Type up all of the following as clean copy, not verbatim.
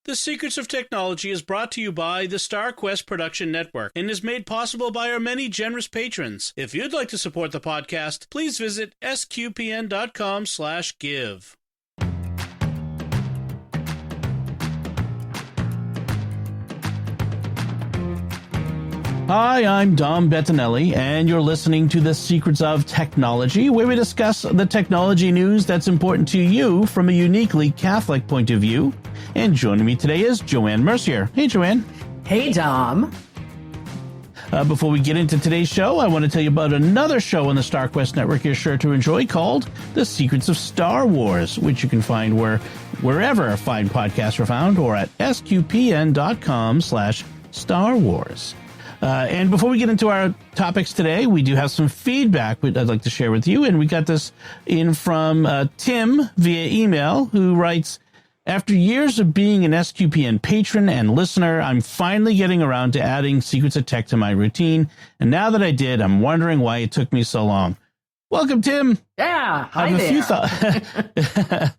The Secrets of Technology is brought to you by the StarQuest Production Network and is made possible by our many generous patrons. If you'd like to support the podcast, please visit sqpn.com/give. Hi, I'm Dom Bettinelli, and you're listening to The Secrets of Technology, where we discuss the technology news that's important to you from a uniquely Catholic point of view. And joining me today is Joanne Mercier. Hey, Joanne. Hey, Dom. Before we get into today's show, I want to tell you about another show on the StarQuest Network you're sure to enjoy called The Secrets of Star Wars, which you can find wherever fine podcasts are found or at sqpn.com/Star Wars. And before we get into our topics today, we do have some feedback I'd like to share with you. And we got this in from Tim via email, who writes, after years of being an SQPN patron and listener, I'm finally getting around to adding Secrets of Tech to my routine. And now that I did, I'm wondering why it took me so long. Welcome, Tim. Yeah, hi there.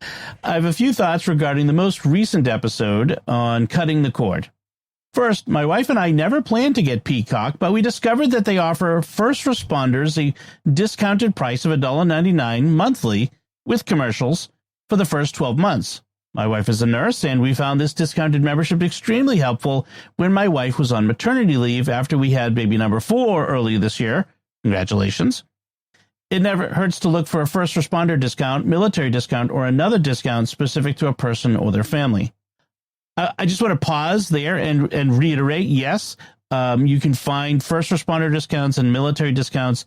I have a few thoughts regarding the most recent episode on cutting the cord. First, my wife and I never planned to get Peacock, but we discovered that they offer first responders a discounted price of $1.99 monthly with commercials for the first 12 months. My wife is a nurse, and we found this discounted membership extremely helpful when my wife was on maternity leave after we had baby number 4 early this year. Congratulations. It never hurts to look for a first responder discount, military discount, or another discount specific to a person or their family. I just want to pause there and reiterate, yes, you can find first responder discounts and military discounts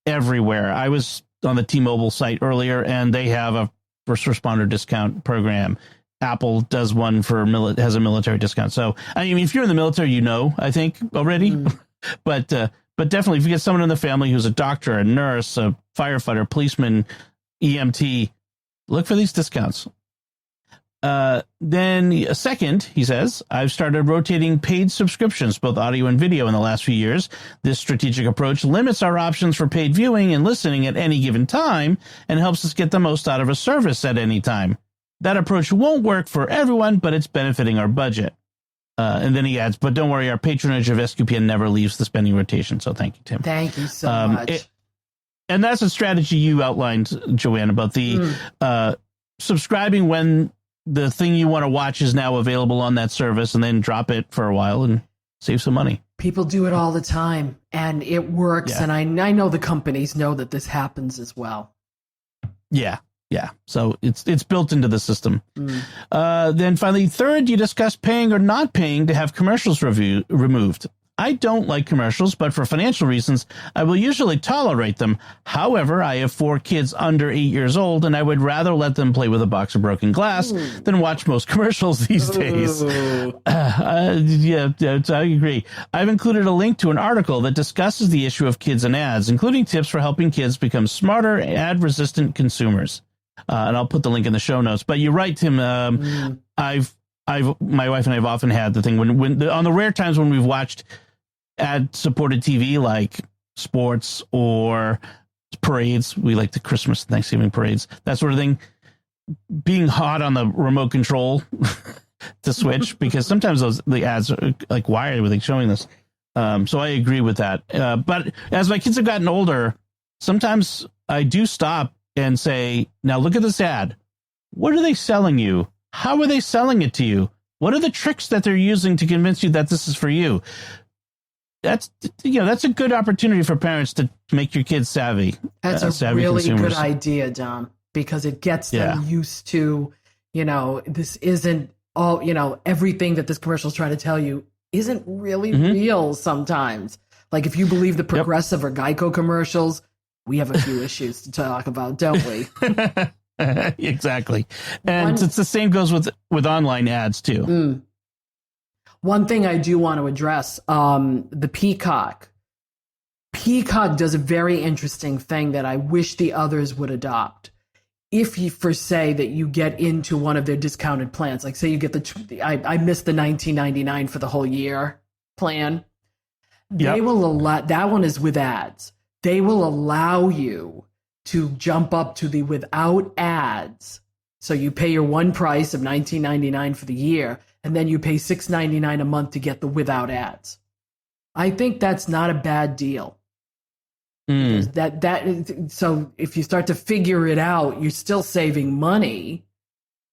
everywhere. I was on the T-Mobile site earlier, and they have a first responder discount program. Apple does one has a military discount. So, I mean, if you're in the military, I think already. But definitely, if you get someone in the family who's a doctor, a nurse, a firefighter, policeman, EMT, look for these discounts. Then second, he says, I've started rotating paid subscriptions, both audio and video, in the last few years. This strategic approach limits our options for paid viewing and listening at any given time and helps us get the most out of a service at any time. That approach won't work for everyone, but it's benefiting our budget. And then he adds, but don't worry, our patronage of SQPN never leaves the spending rotation. So thank you, Tim. Thank you so much. And that's a strategy you outlined, Joanne, about the subscribing when the thing you want to watch is now available on that service, and then drop it for a while and save some money. People do it all the time, and it works. Yeah. And I know the companies know that this happens as well. Yeah. So it's built into the system. Then finally, third, you discuss paying or not paying to have commercials removed. I don't like commercials, but for financial reasons, I will usually tolerate them. However, I have 4 kids under 8 years old, and I would rather let them play with a box of broken glass than watch most commercials these days. Yeah, I agree. I've included a link to an article that discusses the issue of kids and ads, including tips for helping kids become smarter, ad-resistant consumers. And I'll put the link in the show notes. But you're right, Tim. My wife and I have often had the thing when on the rare times when we've watched ad-supported TV like sports or parades. We like the Christmas, Thanksgiving parades, that sort of thing. Being hot on the remote control to switch, because sometimes the ads are like, why are they showing this? So I agree with that. But as my kids have gotten older, sometimes I do stop and say, now look at this ad. What are they selling you? How are they selling it to you? What are the tricks that they're using to convince you that this is for you? That's a good opportunity for parents to make your kids savvy. That's a savvy really consumers. Good idea, Dom, because it gets them used to, this isn't all, everything that this commercial is trying to tell you isn't really real sometimes. Like if you believe the Progressive or Geico commercials, we have a few issues to talk about, don't we? Exactly. And it's the same goes with online ads too. One thing I do want to address, the Peacock. Peacock does a very interesting thing that I wish the others would adopt. If you, for say, that you get into one of their discounted plans, like say you get I missed the $19.99 for the whole year plan. They will allow, that one is with ads. They will allow you to jump up to the without ads. So you pay your one price of $19.99 for the year. and then you pay $6.99 a month to get the without ads. I think that's not a bad deal. So if you start to figure it out, you're still saving money,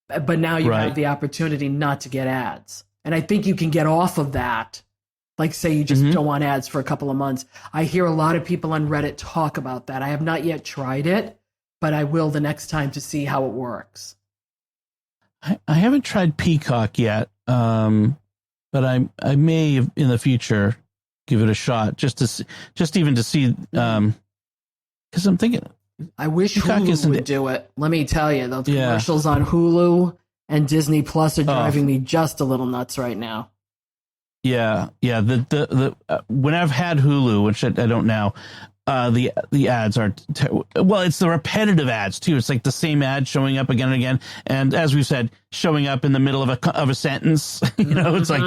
but now you have the opportunity not to get ads. And I think you can get off of that. Like, say you just don't want ads for a couple of months. I hear a lot of people on Reddit talk about that. I have not yet tried it, but I will the next time to see how it works. I haven't tried Peacock yet, but I may in the future give it a shot just even to see, because I'm thinking. I wish Hulu would do it. Let me tell you, those commercials on Hulu and Disney Plus are driving me just a little nuts right now. Yeah. The when I've had Hulu, which I don't now, the ads are it's the repetitive ads too. It's like the same ad showing up again and again, and as we've said, showing up in the middle of a sentence. It's like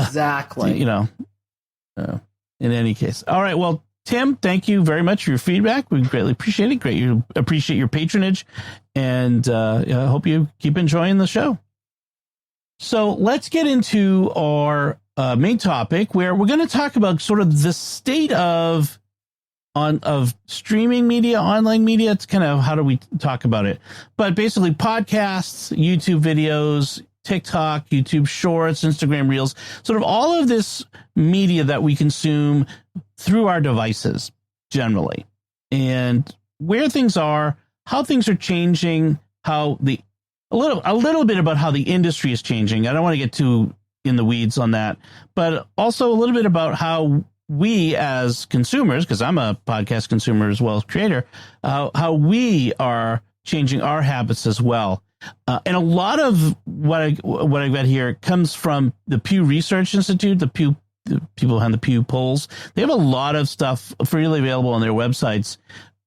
exactly. In any case, all right. Well, Tim, thank you very much for your feedback. We greatly appreciate it. You appreciate your patronage, and I hope you keep enjoying the show. So let's get into our main topic, where we're going to talk about sort of the state of streaming media, online media. It's kind of how do we talk about it? But basically, podcasts, YouTube videos, TikTok, YouTube Shorts, Instagram Reels, sort of all of this media that we consume through our devices generally, and where things are, how things are changing, a little bit about how the industry is changing. I don't want to get too in the weeds on that, but also a little bit about how we as consumers, because I'm a podcast consumer as well as creator, how we are changing our habits as well. And a lot of what I've got here comes from the Pew Research Institute, the people behind the Pew polls. They have a lot of stuff freely available on their websites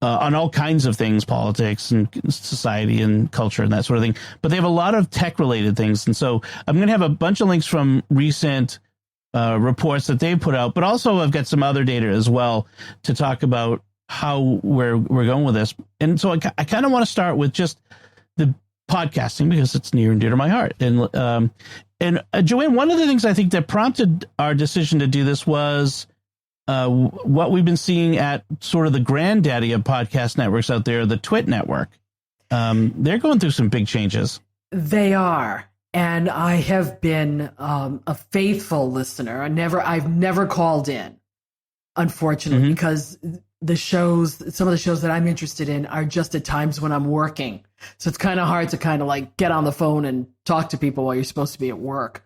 on all kinds of things, politics and society and culture and that sort of thing. But they have a lot of tech related things. And so I'm going to have a bunch of links from recent reports that they've put out, but also I've got some other data as well to talk about how we're going with this. And so I kind of want to start with just the podcasting, because it's near and dear to my heart. And Joanne, one of the things I think that prompted our decision to do this was what we've been seeing at sort of the granddaddy of podcast networks out there, the Twit network. They're going through some big changes. They are. And I have been a faithful listener. I've never called in, unfortunately, because some of the shows that I'm interested in are just at times when I'm working. So it's kind of hard to kind of like get on the phone and talk to people while you're supposed to be at work.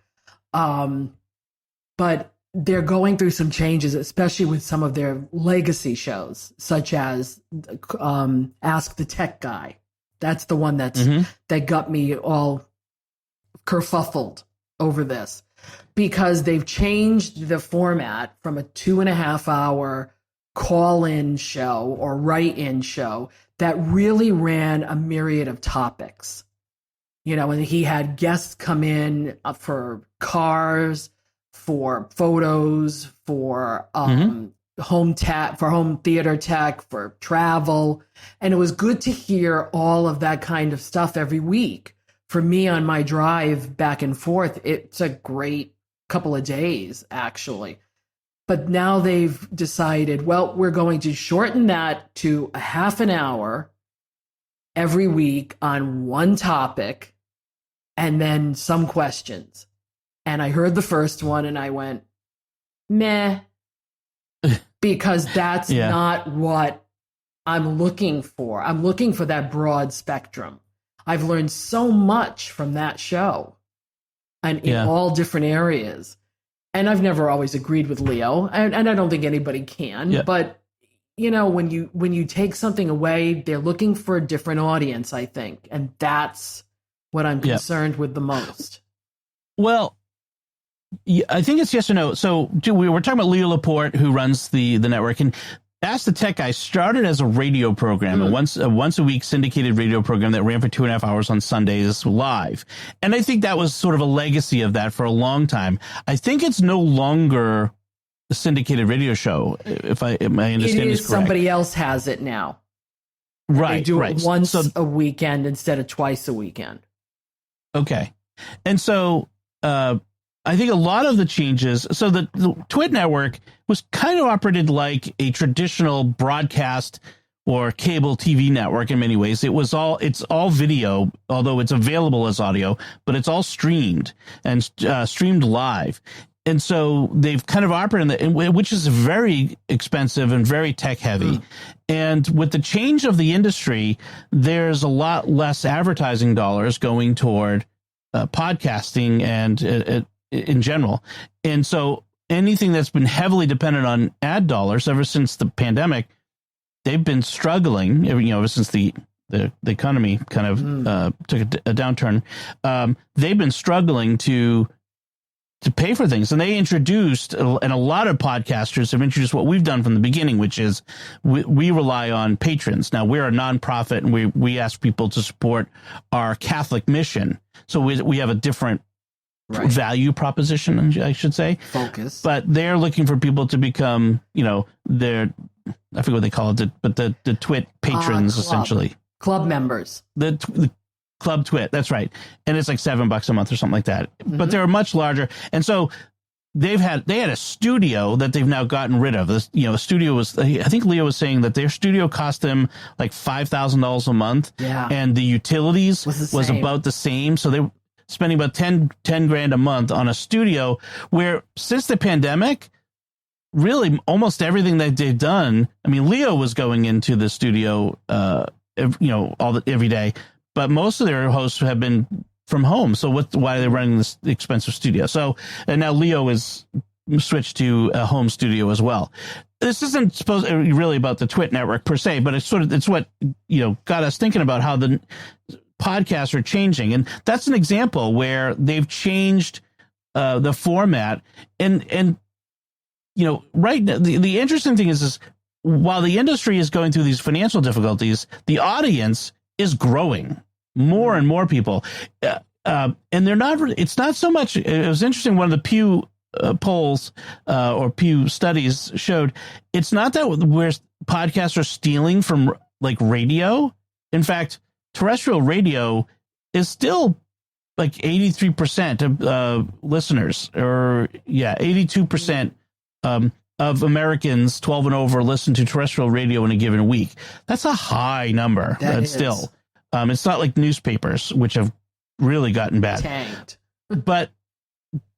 But they're going through some changes, especially with some of their legacy shows, such as Ask the Tech Guy. That's the one that got me all kerfuffled over this, because they've changed the format from a 2.5 hour call-in show or write-in show that really ran a myriad of topics. And he had guests come in for cars, for photos, for home theater tech, for travel. And it was good to hear all of that kind of stuff every week. For me, on my drive back and forth, it's a great couple of days, actually. But now they've decided, well, we're going to shorten that to a half an hour every week on one topic, and then some questions. And I heard the first one and I went, meh, because that's not what I'm looking for. I'm looking for that broad spectrum. I've learned so much from that show, and in all different areas. And I've never always agreed with Leo, and I don't think anybody can. Yeah. But when you take something away, they're looking for a different audience, I think, and that's what I'm concerned with the most. Well, I think it's yes or no. So we were talking about Leo Laporte, who runs the network, and Ask the Tech Guy started as a radio program, a once a week syndicated radio program that ran for 2.5 hours on Sundays live. And I think that was sort of a legacy of that for a long time. I think it's no longer a syndicated radio show, if my understanding is correct. Somebody else has it now. Right. They do it once a weekend instead of twice a weekend. Okay. And so I think a lot of the changes, so the Twit network was kind of operated like a traditional broadcast or cable TV network in many ways. It's all video, although it's available as audio, but it's all streamed and streamed live. And so they've kind of operated, which is very expensive and very tech heavy. And with the change of the industry, there's a lot less advertising dollars going toward podcasting and in general. And so anything that's been heavily dependent on ad dollars ever since the pandemic, they've been struggling, ever since the economy kind of took a downturn. They've been struggling to pay for things. And they introduced, and a lot of podcasters have introduced what we've done from the beginning, which is we rely on patrons. Now, we're a nonprofit, and we ask people to support our Catholic mission. So we have a different value proposition, I should say. Focus. But they're looking for people to become, their, I forget what they call it, but the Twit patrons, essentially. Club members. The Club Twit, that's right. And it's like $7 a month or something like that. But they're much larger. And so they had a studio that they've now gotten rid of. This, a studio was, I think Leo was saying that their studio cost them like $5,000 a month. Yeah. And the utilities was about the same. So they were spending about 10 grand a month on a studio where, since the pandemic, really almost everything that they've done. I mean, Leo was going into the studio, every day. But most of their hosts have been from home. So why are they running this expensive studio? So, and now Leo is switched to a home studio as well. This isn't supposed really about the Twit network per se, but it's what, got us thinking about how the podcasts are changing. And that's an example where they've changed the format. And right now, the interesting thing is while the industry is going through these financial difficulties, the audience is growing. More and more people, and they're not. It's not so much. It was interesting. One of the Pew polls or Pew studies showed it's not that where podcasts are stealing from like radio. In fact, terrestrial radio is still like 83% of listeners, or 82% of Americans 12 and over listen to terrestrial radio in a given week. That's a high number. That's still. It's not like newspapers, which have really gotten bad. Tanked. but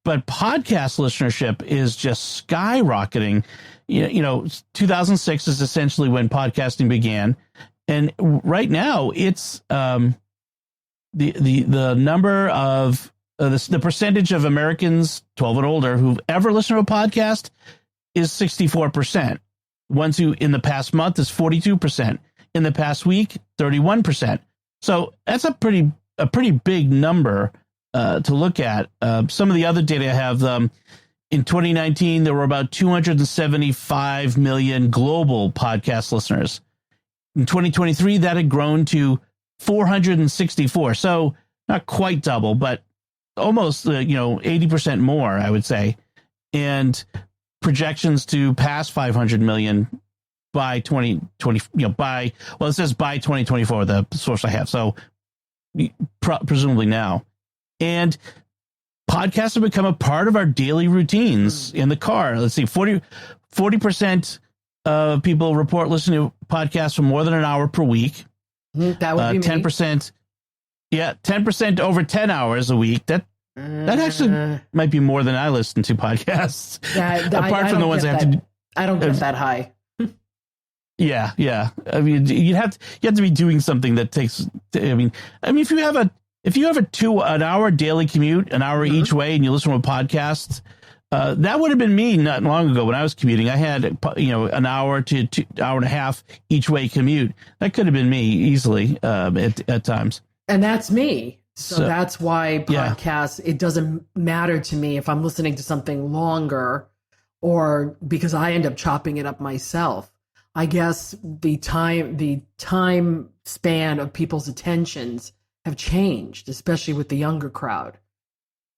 podcast listenership is just skyrocketing. 2006 is essentially when podcasting began, and right now it's the number of the percentage of Americans 12 and older who've ever listened to a podcast is 64%. Ones who in the past month is 42%. In the past week, 31%. So that's a pretty big number to look at. Some of the other data I have, in 2019, there were about 275 million global podcast listeners. In 2023, that had grown to 464. So not quite double, but almost 80% more, I would say. And projections to pass 500 million by 2020, it says by 2024, the source I have. So presumably now. And podcasts have become a part of our daily routines in the car. Let's see, 40% of people report listening to podcasts for more than an hour per week. That would be 10%. Yeah, 10% over 10 hours a week. That actually might be more than I listen to podcasts. Apart from the ones I have to. I don't get that high. Yeah. I mean, you have to be doing something that takes. I mean, if you have an hour daily commute, an hour each way, and you listen to a podcast, that would have been me not long ago when I was commuting. I had an hour to hour and a half each way commute. That could have been me easily at times. And that's me. So that's why podcasts. It doesn't matter to me if I'm listening to something longer, or because I end up chopping it up myself. I guess the time span of people's attentions have changed, especially with the younger crowd.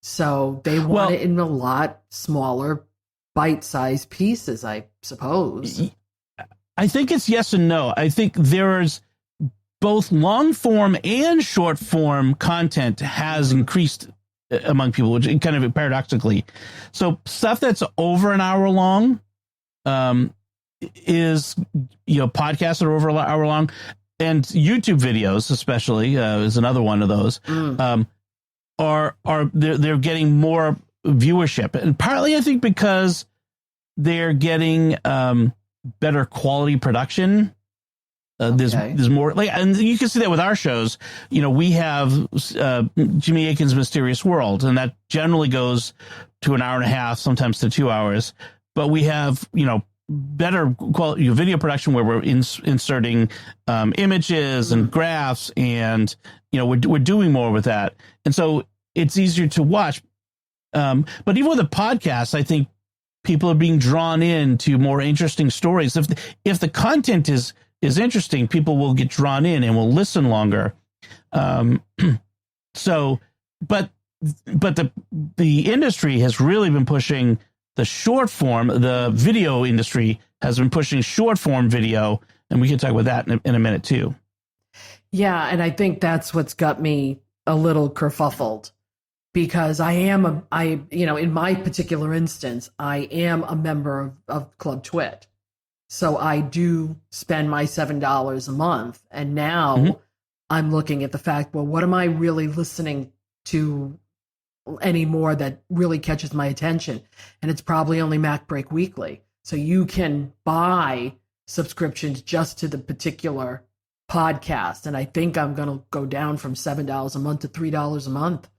So they want it in a lot smaller, bite-sized pieces, I suppose. I think it's yes and no. I think there's both long-form and short-form content has increased among people, which kind of paradoxically. So stuff that's over an hour long is, podcasts that are over an hour long, and YouTube videos especially is another one of those. They're getting more viewership, and partly I think because they're getting better quality production. There's more, and you can see that with our shows. We have Jimmy Akin's Mysterious World, and that generally goes to an hour and a half, sometimes to 2 hours. But we have, better quality video production where we're inserting images and graphs, and we're doing more with that, and so it's easier to watch. But even with a podcast, I think people are being drawn into more interesting stories. If the content is interesting, people will get drawn in and will listen longer. But the industry has really been pushing the short form. The video industry has been pushing short form video, and we can talk about that in a minute too. Yeah, and I think that's what's got me a little kerfuffled, because in my particular instance, I am a member of Club Twit. So I do spend my $7 a month. And now I'm looking at the fact, well, what am I really listening to anymore that really catches my attention? And it's probably only Mac Break Weekly. So you can buy subscriptions just to the particular podcast. And I think I'm going to go down from $7 a month to $3 a month,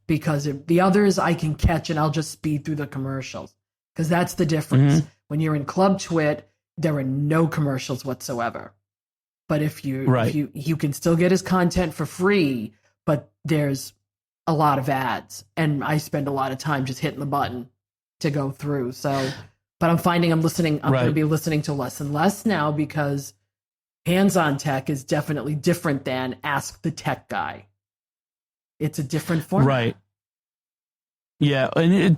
because the others I can catch and I'll just speed through the commercials, because that's the difference. When you're in Club Twit, there are no commercials whatsoever. But if you can still get his content for free, but there's a lot of ads, and I spend a lot of time just hitting the button to go through. So, but I'm finding I'm going to be listening to less and less now, because Hands-on Tech is definitely different than Ask the Tech Guy. It's a different format. Right. Yeah, and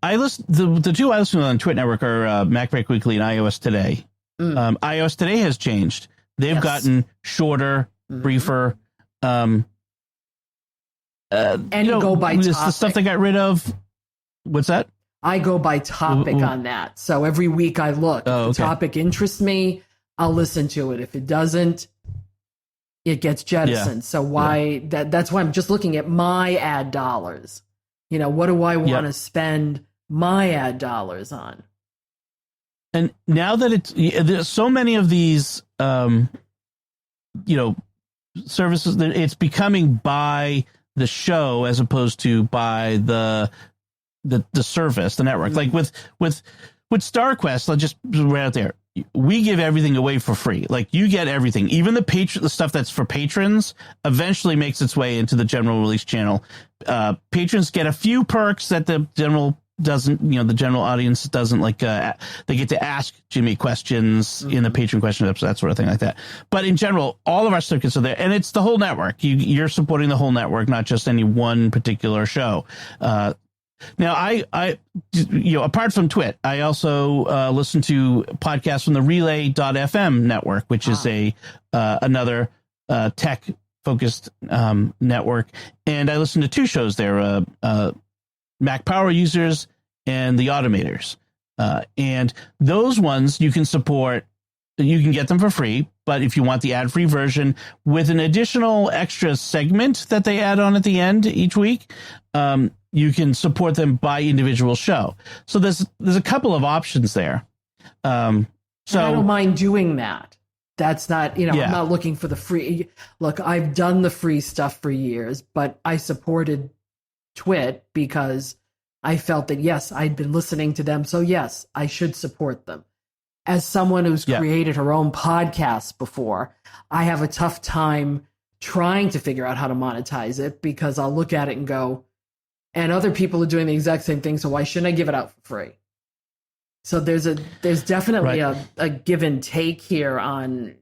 I listen. The two I listen to on Twit Network are Mac Break Weekly and iOS Today. iOS Today has changed. They've gotten shorter, briefer. And you go by topic. The stuff they got rid of. What's that? I go by topic on that. So every week I look. If the topic interests me, I'll listen to it. If it doesn't, it gets jettisoned. Yeah. So that's why I'm just looking at my ad dollars. What do I want to spend my ad dollars on? And now that there's so many of these, services, that it's becoming by the show as opposed to by the service, the network. Like with StarQuest, let's just right out there. We give everything away for free. Like, you get everything, even the stuff that's for patrons eventually makes its way into the general release channel. Patrons get a few perks that the general doesn't, the general audience doesn't, like, they get to ask Jimmy questions in the patron question episode, that sort of thing like that. But in general, all of our circuits are there, and it's the whole network. You're supporting the whole network, not just any one particular show. Now, I apart from Twit, I also listen to podcasts from the Relay.fm network, which is another tech-focused network. And I listen to two shows there, Mac Power Users and The Automators. And those ones you can support. You can get them for free, but if you want the ad-free version with an additional extra segment that they add on at the end each week, you can support them by individual show. So there's a couple of options there. So I don't mind doing that. That's not, I'm not looking for the free. Look, I've done the free stuff for years, but I supported Twit because I felt that, yes, I'd been listening to them. So yes, I should support them. As someone who's created her own podcast before, I have a tough time trying to figure out how to monetize it, because I'll look at it and go, and other people are doing the exact same thing, so why shouldn't I give it out for free? So there's definitely a give and take here on,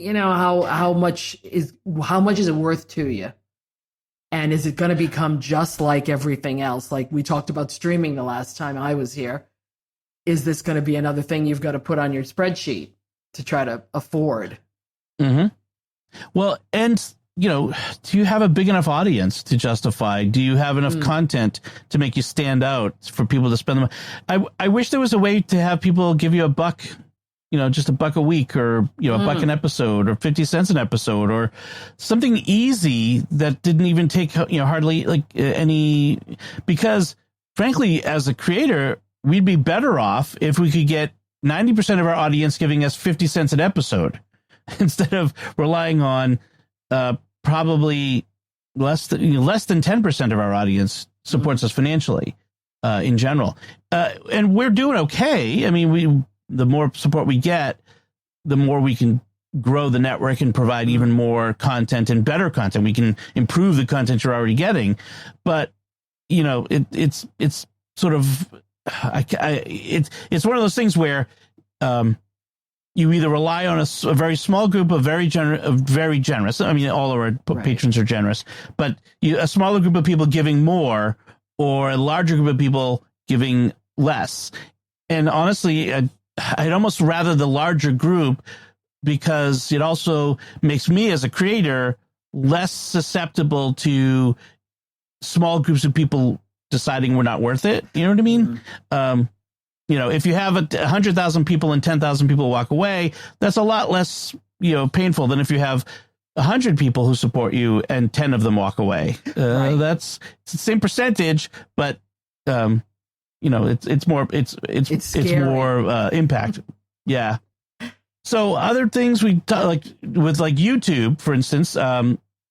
how much is it worth to you? And is it going to become just like everything else? Like we talked about streaming the last time I was here. Is this going to be another thing you've got to put on your spreadsheet to try to afford? Mm-hmm. Well, and do you have a big enough audience to justify? Do you have enough content to make you stand out for people to spend them? I wish there was a way to have people give you $1, just $1 a week, or, $1 an episode, or 50 cents an episode, or something easy that didn't even take, hardly any, because frankly, as a creator, we'd be better off if we could get 90% of our audience giving us 50 cents an episode instead of relying on, probably less than 10% of our audience supports us financially, in general. And we're doing okay. I mean, the more support we get, the more we can grow the network and provide even more content and better content. We can improve the content you're already getting, but it's sort of, it's one of those things where, you either rely on a very small group of very generous. I mean, all of our patrons are generous, but a smaller group of people giving more, or a larger group of people giving less. And honestly, I'd almost rather the larger group, because it also makes me as a creator less susceptible to small groups of people deciding we're not worth it. You know what I mean? If you have 100,000 people and 10,000 people walk away, that's a lot less, painful than if you have 100 people who support you and 10 of them walk away. It's the same percentage, but it's more impact. Yeah. So other things with YouTube, for instance,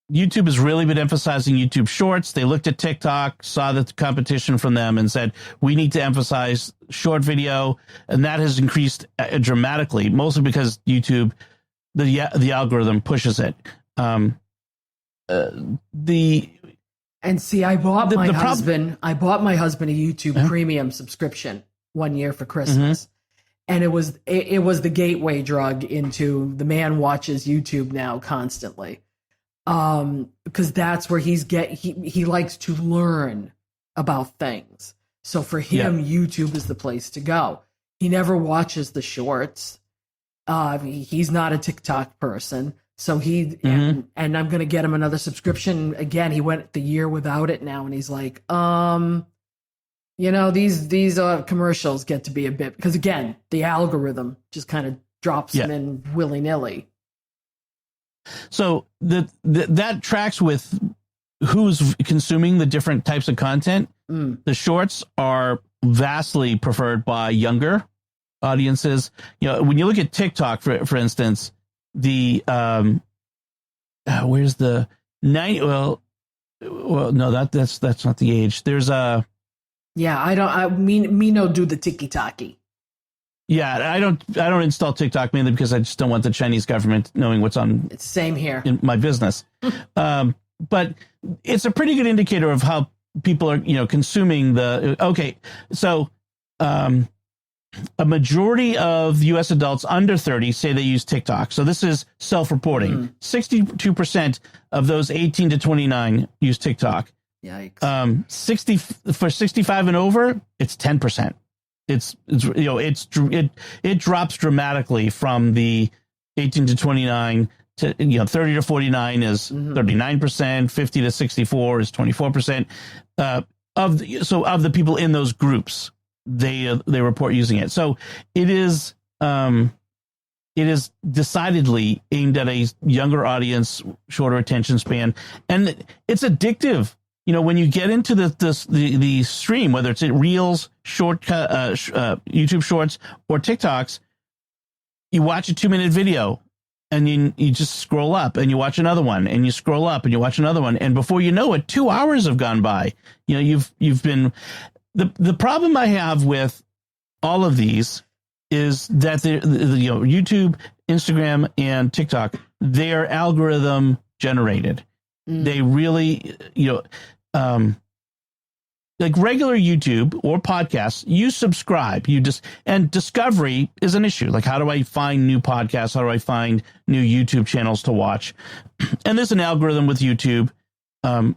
YouTube has really been emphasizing YouTube Shorts. They looked at TikTok, saw the competition from them, and said, we need to emphasize short video. And that has increased dramatically, mostly because YouTube, the algorithm pushes it. I bought my husband a YouTube premium subscription one year for Christmas. And it was the gateway drug into the man watches YouTube now constantly. Because that's where he likes to learn about things. So for him, YouTube is the place to go. He never watches the shorts. He's not a TikTok person. So and I'm going to get him another subscription. Again, he went the year without it now. And he's like, these commercials get to be a bit, because again, the algorithm just kind of drops them in willy nilly. So that tracks with who's consuming the different types of content. The shorts are vastly preferred by younger audiences. When you look at TikTok, for instance, the where's the 90? Well, no, that's not the age. There's a me no do the tiki-taki. Yeah, I don't install TikTok mainly because I just don't want the Chinese government knowing what's on. It's same here in my business. But it's a pretty good indicator of how people are, consuming the. Okay, so a majority of U.S. adults under 30 say they use TikTok. So this is self-reporting. 62% of those 18 to 29 use TikTok. Yikes. For 65 and over, it's 10%. It drops dramatically from the 18 to 29 to 30 to 49 is 39%, 50 to 64 is 24%. Of the people in those groups, they report using it. So it is decidedly aimed at a younger audience, shorter attention span, and it's addictive. When you get into the stream, whether it's Reels, YouTube Shorts, or TikToks, you watch a 2-minute video and you just scroll up and you watch another one and you scroll up and you watch another one. And before you know it, 2 hours have gone by. You've been, the problem I have with all of these is that YouTube, Instagram, and TikTok, they're algorithm generated. They really, like regular YouTube or podcasts, you subscribe, and discovery is an issue. Like, how do I find new podcasts? How do I find new YouTube channels to watch? And there's an algorithm with YouTube. But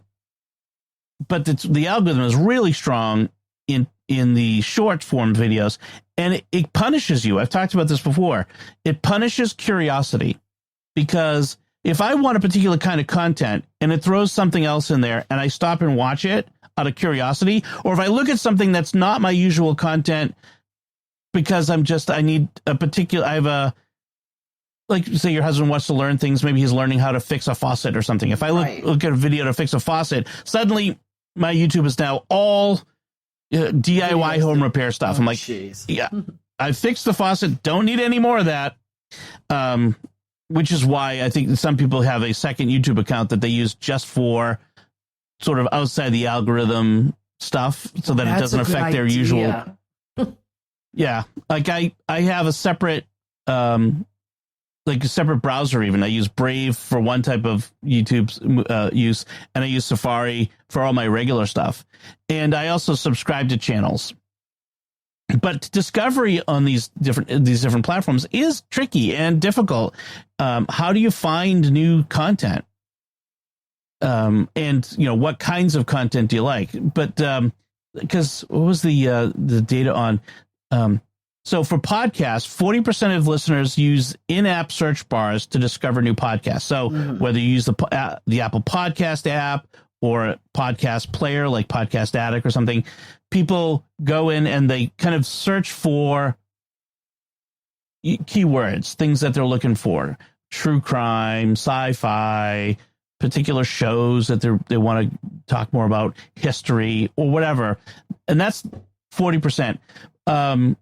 the algorithm is really strong in the short form videos, and it punishes you. I've talked about this before. It punishes curiosity because if I want a particular kind of content and it throws something else in there and I stop and watch it out of curiosity, or if I look at something that's not my usual content because I need a particular, I have a, like say your husband wants to learn things, maybe he's learning how to fix a faucet or something. If I look at a video to fix a faucet, suddenly my YouTube is now all DIY home repair stuff. I'm like, yeah, I fixed the faucet. Don't need any more of that. Which is why I think some people have a second YouTube account that they use just for sort of outside the algorithm stuff so that it doesn't affect their usual. Yeah. Like I have a separate, like a separate browser even. I use Brave for one type of YouTube use, and I use Safari for all my regular stuff. And I also subscribe to channels. But discovery on these different platforms is tricky and difficult. How do you find new content? And what kinds of content do you like? But because what was the data on? So for podcasts, 40% of listeners use in-app search bars to discover new podcasts. So whether you use the Apple Podcast app or a podcast player like Podcast Addict or something, people go in and they kind of search for keywords, things that they're looking for: true crime, sci-fi, particular shows that they want to talk more about, history or whatever. And that's 40%. And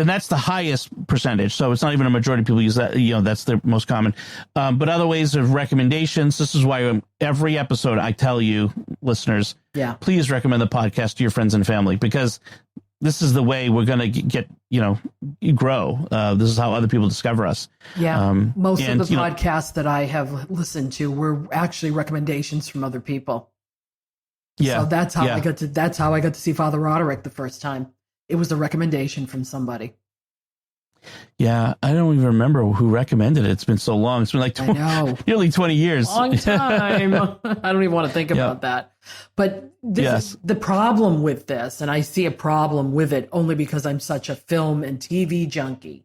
that's the highest percentage. So it's not even a majority of people use that. That's the most common. But other ways of recommendations. This is why every episode I tell you, listeners, please recommend the podcast to your friends and family, because this is the way we're going to get, grow. This is how other people discover us. Yeah. Most of the podcasts that I have listened to were actually recommendations from other people. Yeah. So that's how I got to see Father Roderick the first time. It was a recommendation from somebody. Yeah, I don't even remember who recommended it. It's been so long. It's been like nearly 20 years. Long time. I don't even want to think about that. But the problem with this, and I see a problem with it only because I'm such a film and TV junkie,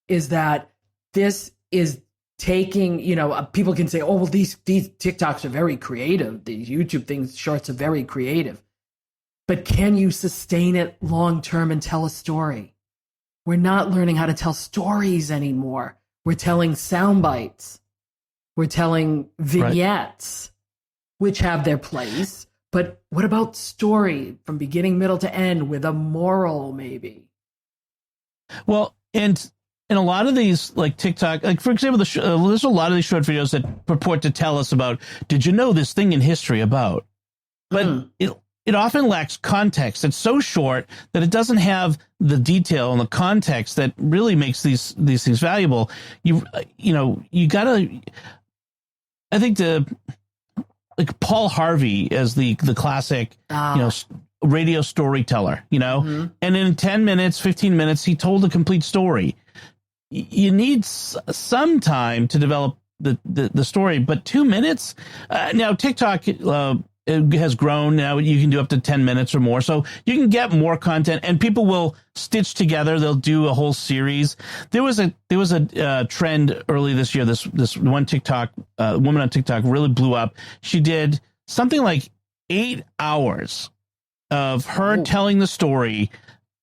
is that this is taking, people can say, oh, well, these TikToks are very creative. These YouTube shorts are very creative. But can you sustain it long term and tell a story? We're not learning how to tell stories anymore. We're telling sound bites. We're telling vignettes, which have their place. But what about story from beginning, middle to end with a moral, maybe? Well, and in a lot of these, like TikTok, like for example, there's a lot of these short videos that purport to tell us about, did you know this thing in history about? But it often lacks context. It's so short that it doesn't have the detail and the context that really makes these things valuable. You gotta, I think like Paul Harvey as the classic, radio storyteller, and in 10 minutes, 15 minutes, he told a complete story. You need some time to develop the story, but 2 minutes, now TikTok, it has grown. Now you can do up to 10 minutes or more. So you can get more content and people will stitch together. They'll do a whole series. There was a trend early this year. This one TikTok, woman on TikTok really blew up. She did something like 8 hours of her telling the story.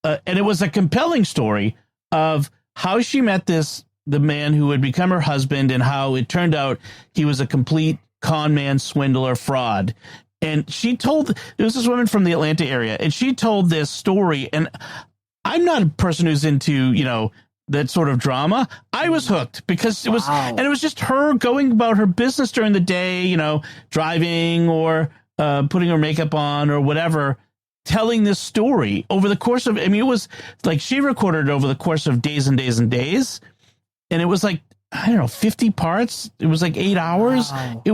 And it was a compelling story of how she met the man who would become her husband and how it turned out he was a complete con man, swindler, fraud. And she told, there was this woman from the Atlanta area, and she told this story. And I'm not a person who's into, that sort of drama. I was hooked because it was, and it was just her going about her business during the day, driving or putting her makeup on or whatever, telling this story over the course of, it was like she recorded it over the course of days and days and days. And it was like, 50 parts. It was like 8 hours. Wow. It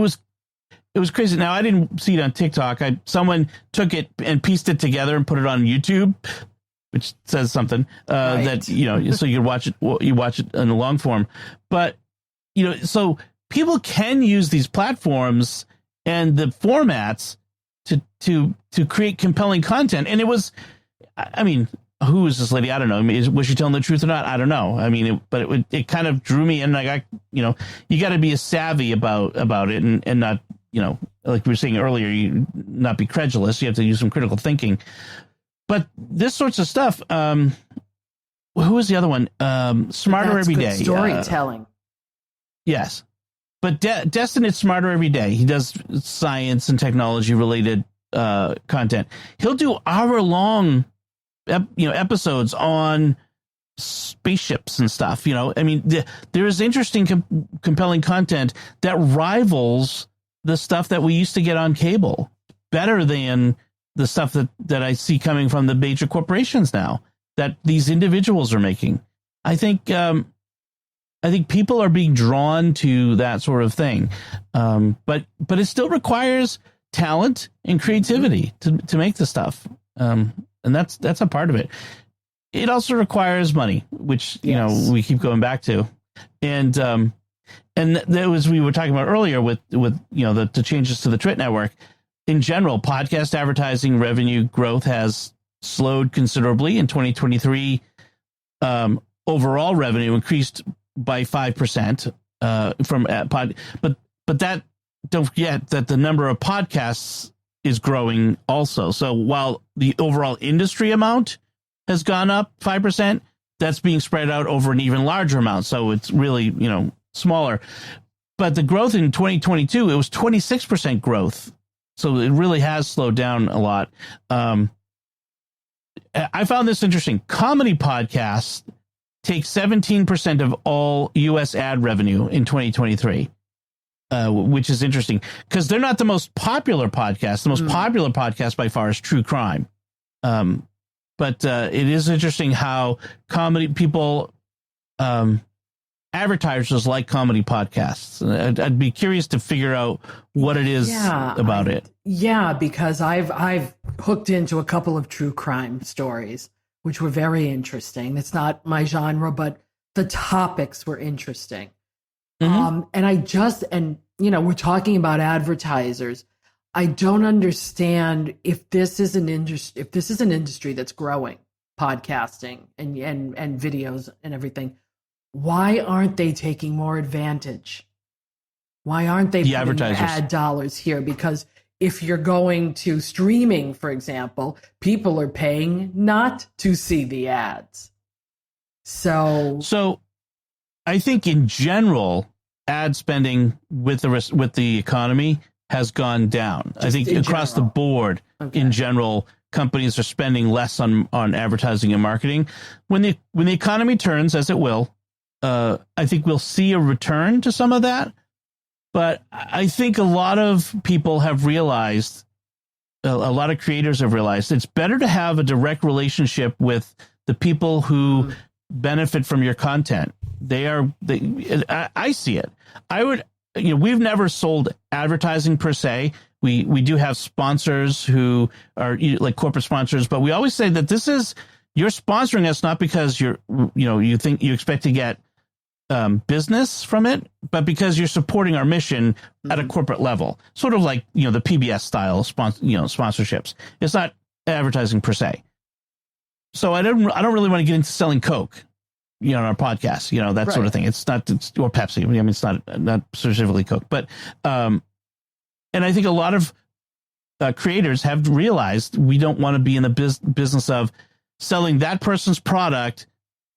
was crazy. Now, I didn't see it on TikTok. Someone took it and pieced it together and put it on YouTube, which says something that, so you watch it in the long form. But, so people can use these platforms and the formats to create compelling content. And it was, who is this lady? I don't know. I mean, was she telling the truth or not? I don't know. I mean, it kind of drew me in. I got, you got to be savvy about it and not, like we were saying earlier, you not be credulous. You have to use some critical thinking. But this sorts of stuff. Who was the other one? Smarter Every Day. Storytelling. Yes. But Destin is Smarter Every Day. He does science and technology related content. He'll do hour-long episodes on spaceships and stuff. I mean, there is interesting, compelling content that rivals the stuff that we used to get on cable, better than the stuff that I see coming from the major corporations now that these individuals are making. I think people are being drawn to that sort of thing, but it still requires talent and creativity to make the stuff, and that's a part of it. It also requires money, which we keep going back to, and that was we were talking about earlier with the changes to the TRIT network. In general, podcast advertising revenue growth has slowed considerably. In 2023, overall revenue increased by 5% from but that, don't forget that the number of podcasts is growing also. So while the overall industry amount has gone up 5%, that's being spread out over an even larger amount. So it's really, smaller. But the growth in 2022, it was 26% growth. So it really has slowed down a lot. I found this interesting. Comedy podcasts take 17% of all U.S. ad revenue in 2023, which is interesting because they're not the most popular podcast. The most popular podcast by far is True Crime. But it is interesting how comedy people, advertisers like comedy podcasts. I'd be curious to figure out what it is about it. Yeah, because I've hooked into a couple of true crime stories, which were very interesting. It's not my genre, but the topics were interesting. And we're talking about advertisers. I don't understand if this is an industry that's growing, podcasting and videos and everything. Why aren't they taking more advantage? Why aren't they putting ad dollars here? Because if you're going to streaming, for example, people are paying not to see the ads. So I think in general, ad spending with the economy has gone down. I think across the board, in general, companies are spending less on advertising and marketing. When the economy turns, as it will, I think we'll see a return to some of that. But I think a lot of people have realized, a lot of creators have realized, it's better to have a direct relationship with the people who benefit from your content. I see it. We've never sold advertising per se. We do have sponsors who are like corporate sponsors, but we always say that you're sponsoring us not because you think you expect to get business from it, but because you're supporting our mission at a corporate level, sort of like the PBS style sponsorships. It's not advertising per se. So I don't really want to get into selling Coke, on our podcast, that sort of thing. It's not, or Pepsi. I mean, it's not specifically Coke, but and I think a lot of creators have realized we don't want to be in the business of selling that person's product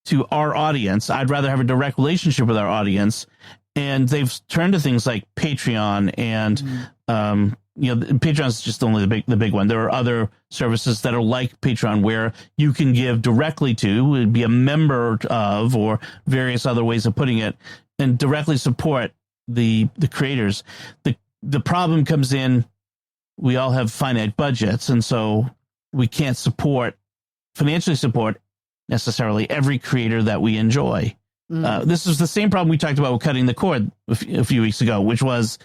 to our audience. I'd rather have a direct relationship with our audience, and they've turned to things like Patreon and Patreon is just only the big one. There are other services that are like Patreon where you can give directly to, be a member of, or various other ways of putting it, and directly support the creators. The problem comes in, we all have finite budgets, and so we can't financially support necessarily every creator that we enjoy. This is the same problem we talked about with cutting the cord a few weeks ago, which was,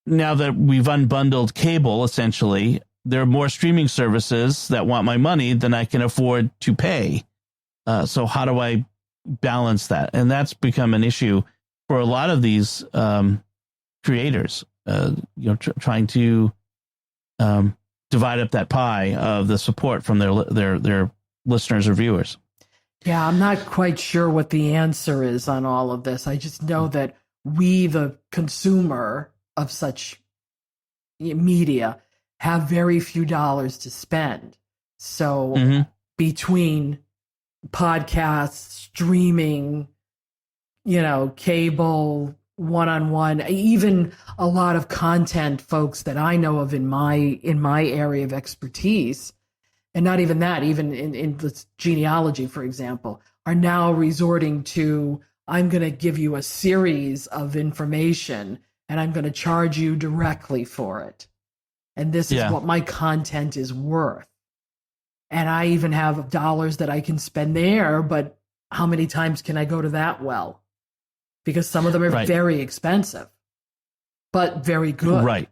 now that we've unbundled cable, essentially, there are more streaming services that want my money than I can afford to pay. So how do I balance that? And that's become an issue for a lot of these creators, trying to divide up that pie of the support from their listeners or viewers. Yeah, I'm not quite sure what the answer is on all of this. I just know that we, the consumer of such media, have very few dollars to spend. So between podcasts, streaming, cable, one-on-one, even a lot of content folks that I know of in my area of expertise, and not even that, even in the genealogy, for example, are now resorting to, I'm going to give you a series of information and I'm going to charge you directly for it. And this is what my content is worth. And I even have dollars that I can spend there, but how many times can I go to that well? Because some of them are very expensive, but very good. Right.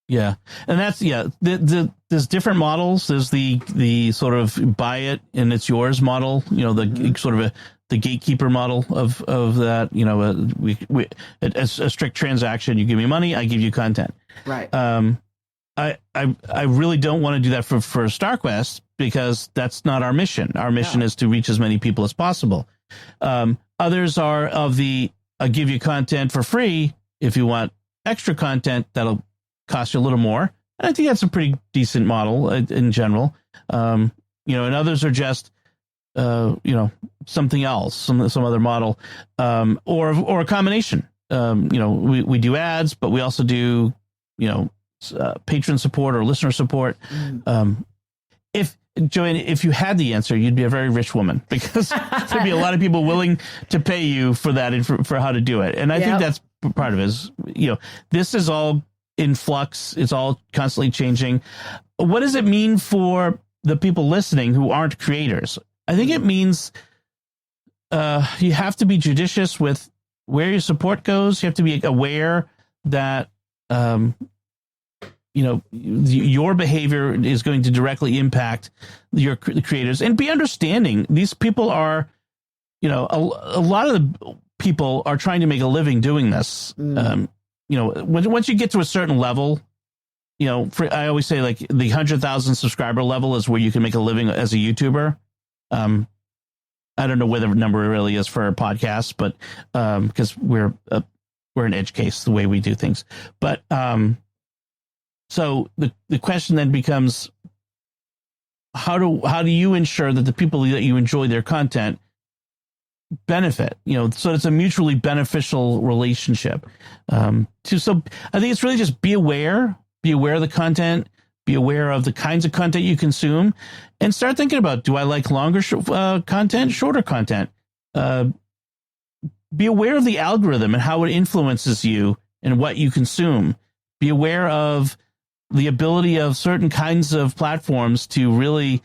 Yeah. And that's, there's different models. There's the sort of buy it and it's yours model, the sort of the gatekeeper model of that, a strict transaction. You give me money, I give you content. Right. I really don't want to do that for StarQuest because that's not our mission. Our mission is to reach as many people as possible. Others are of I'll give you content for free. If you want extra content, that'll cost you a little more. And I think that's a pretty decent model in general. And others are just, something else, some other model, or a combination. We do ads, but we also do, patron support or listener support. Joanne, if you had the answer, you'd be a very rich woman because there'd be a lot of people willing to pay you for that and for how to do it. And I think that's part of it is, this is all in flux. It's all constantly changing. What does it mean for the people listening who aren't creators? I think it means you have to be judicious with where your support goes. You have to be aware that, your behavior is going to directly impact your creators, and be understanding. These people are, a lot of the people are trying to make a living doing this. Once you get to a certain level, I always say like the 100,000 subscriber level is where you can make a living as a YouTuber. I don't know where the number really is for our podcast, but because we're an edge case the way we do things. But so the question then becomes, how do you ensure that the people that you enjoy their content benefit? So it's a mutually beneficial relationship. So I think it's really just be aware of the content. Be aware of the kinds of content you consume, and start thinking about, do I like longer content, shorter content? Be aware of the algorithm and how it influences you and what you consume. Be aware of the ability of certain kinds of platforms to really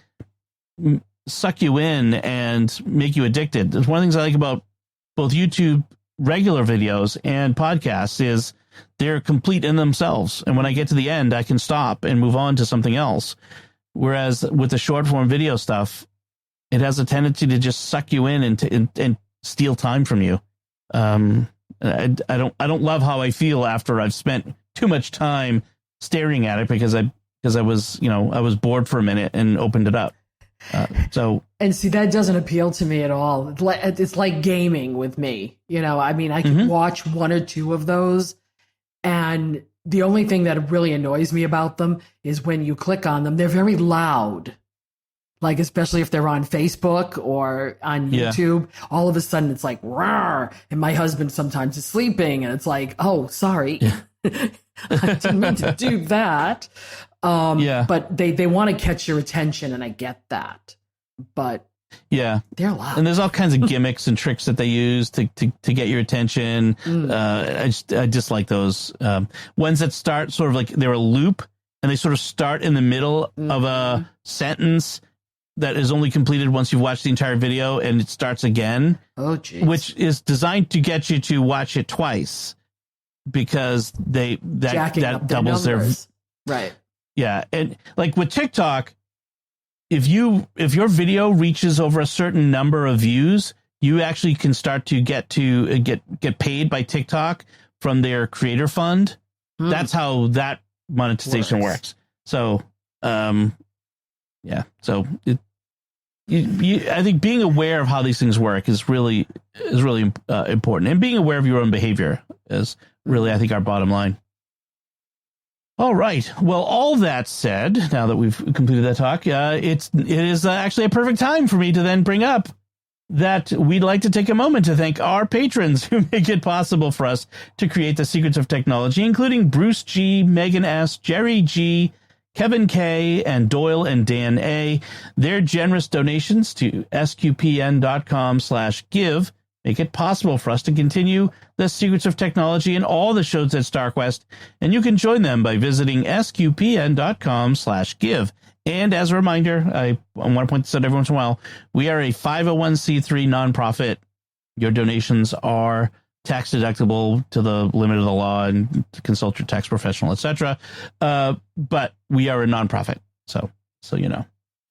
suck you in and make you addicted. There's one of the things I like about both YouTube regular videos and podcasts is they're complete in themselves. And when I get to the end, I can stop and move on to something else. Whereas with the short form video stuff, it has a tendency to just suck you in and steal time from you. I don't love how I feel after I've spent too much time staring at it because I was bored for a minute and opened it up. And see, that doesn't appeal to me at all. It's like gaming with me. I can watch one or two of those, and the only thing that really annoys me about them is when you click on them, they're very loud. Like, especially if they're on Facebook or on YouTube, all of a sudden it's like, rawr, and my husband sometimes is sleeping, and it's like, oh, sorry. Yeah. I didn't mean to do that. But they want to catch your attention, and I get that. But they're loud. And there's all kinds of gimmicks and tricks that they use to get your attention. I dislike those ones that start sort of like they're a loop, and they sort of start in the middle of a sentence that is only completed once you've watched the entire video, and it starts again. Oh, geez. Which is designed to get you to watch it twice, because that doubles their right. Yeah, and like with TikTok, if your video reaches over a certain number of views, you actually can start to get paid by TikTok from their creator fund. That's how that monetization works. So, so I think being aware of how these things work is really important, and being aware of your own behavior is really, I think, our bottom line. All right. Well, all that said, now that we've completed that talk, it is actually a perfect time for me to then bring up that we'd like to take a moment to thank our patrons who make it possible for us to create the secrets of technology, including Bruce G, Megan S, Jerry G, Kevin K, and Doyle and Dan A. Their generous donations to sqpn.com/give make it possible for us to continue the secrets of technology and all the shows at StarQuest, and you can join them by visiting sqpn.com/give. And as a reminder, I want to point this out every once in a while, we are a 501c3 nonprofit. Your donations are tax deductible to the limit of the law and to consult your tax professional, etc. But we are a nonprofit, so you know.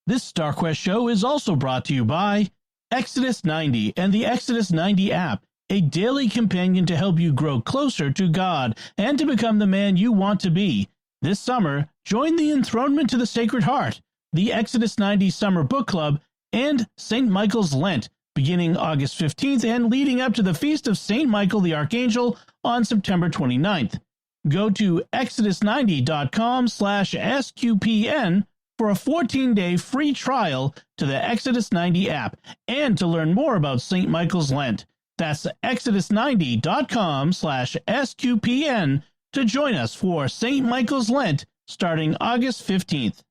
This StarQuest show is also brought to you by Exodus 90 and the Exodus 90 app, a daily companion to help you grow closer to God and to become the man you want to be. This summer, join the Enthronement to the Sacred Heart, the Exodus 90 Summer Book Club, and St. Michael's Lent, beginning August 15th and leading up to the Feast of St. Michael the Archangel on September 29th. Go to exodus90.com/SQPN for a 14-day free trial to the Exodus 90 app and to learn more about St. Michael's Lent. That's exodus90.com/SQPN to join us for St. Michael's Lent starting August 15th.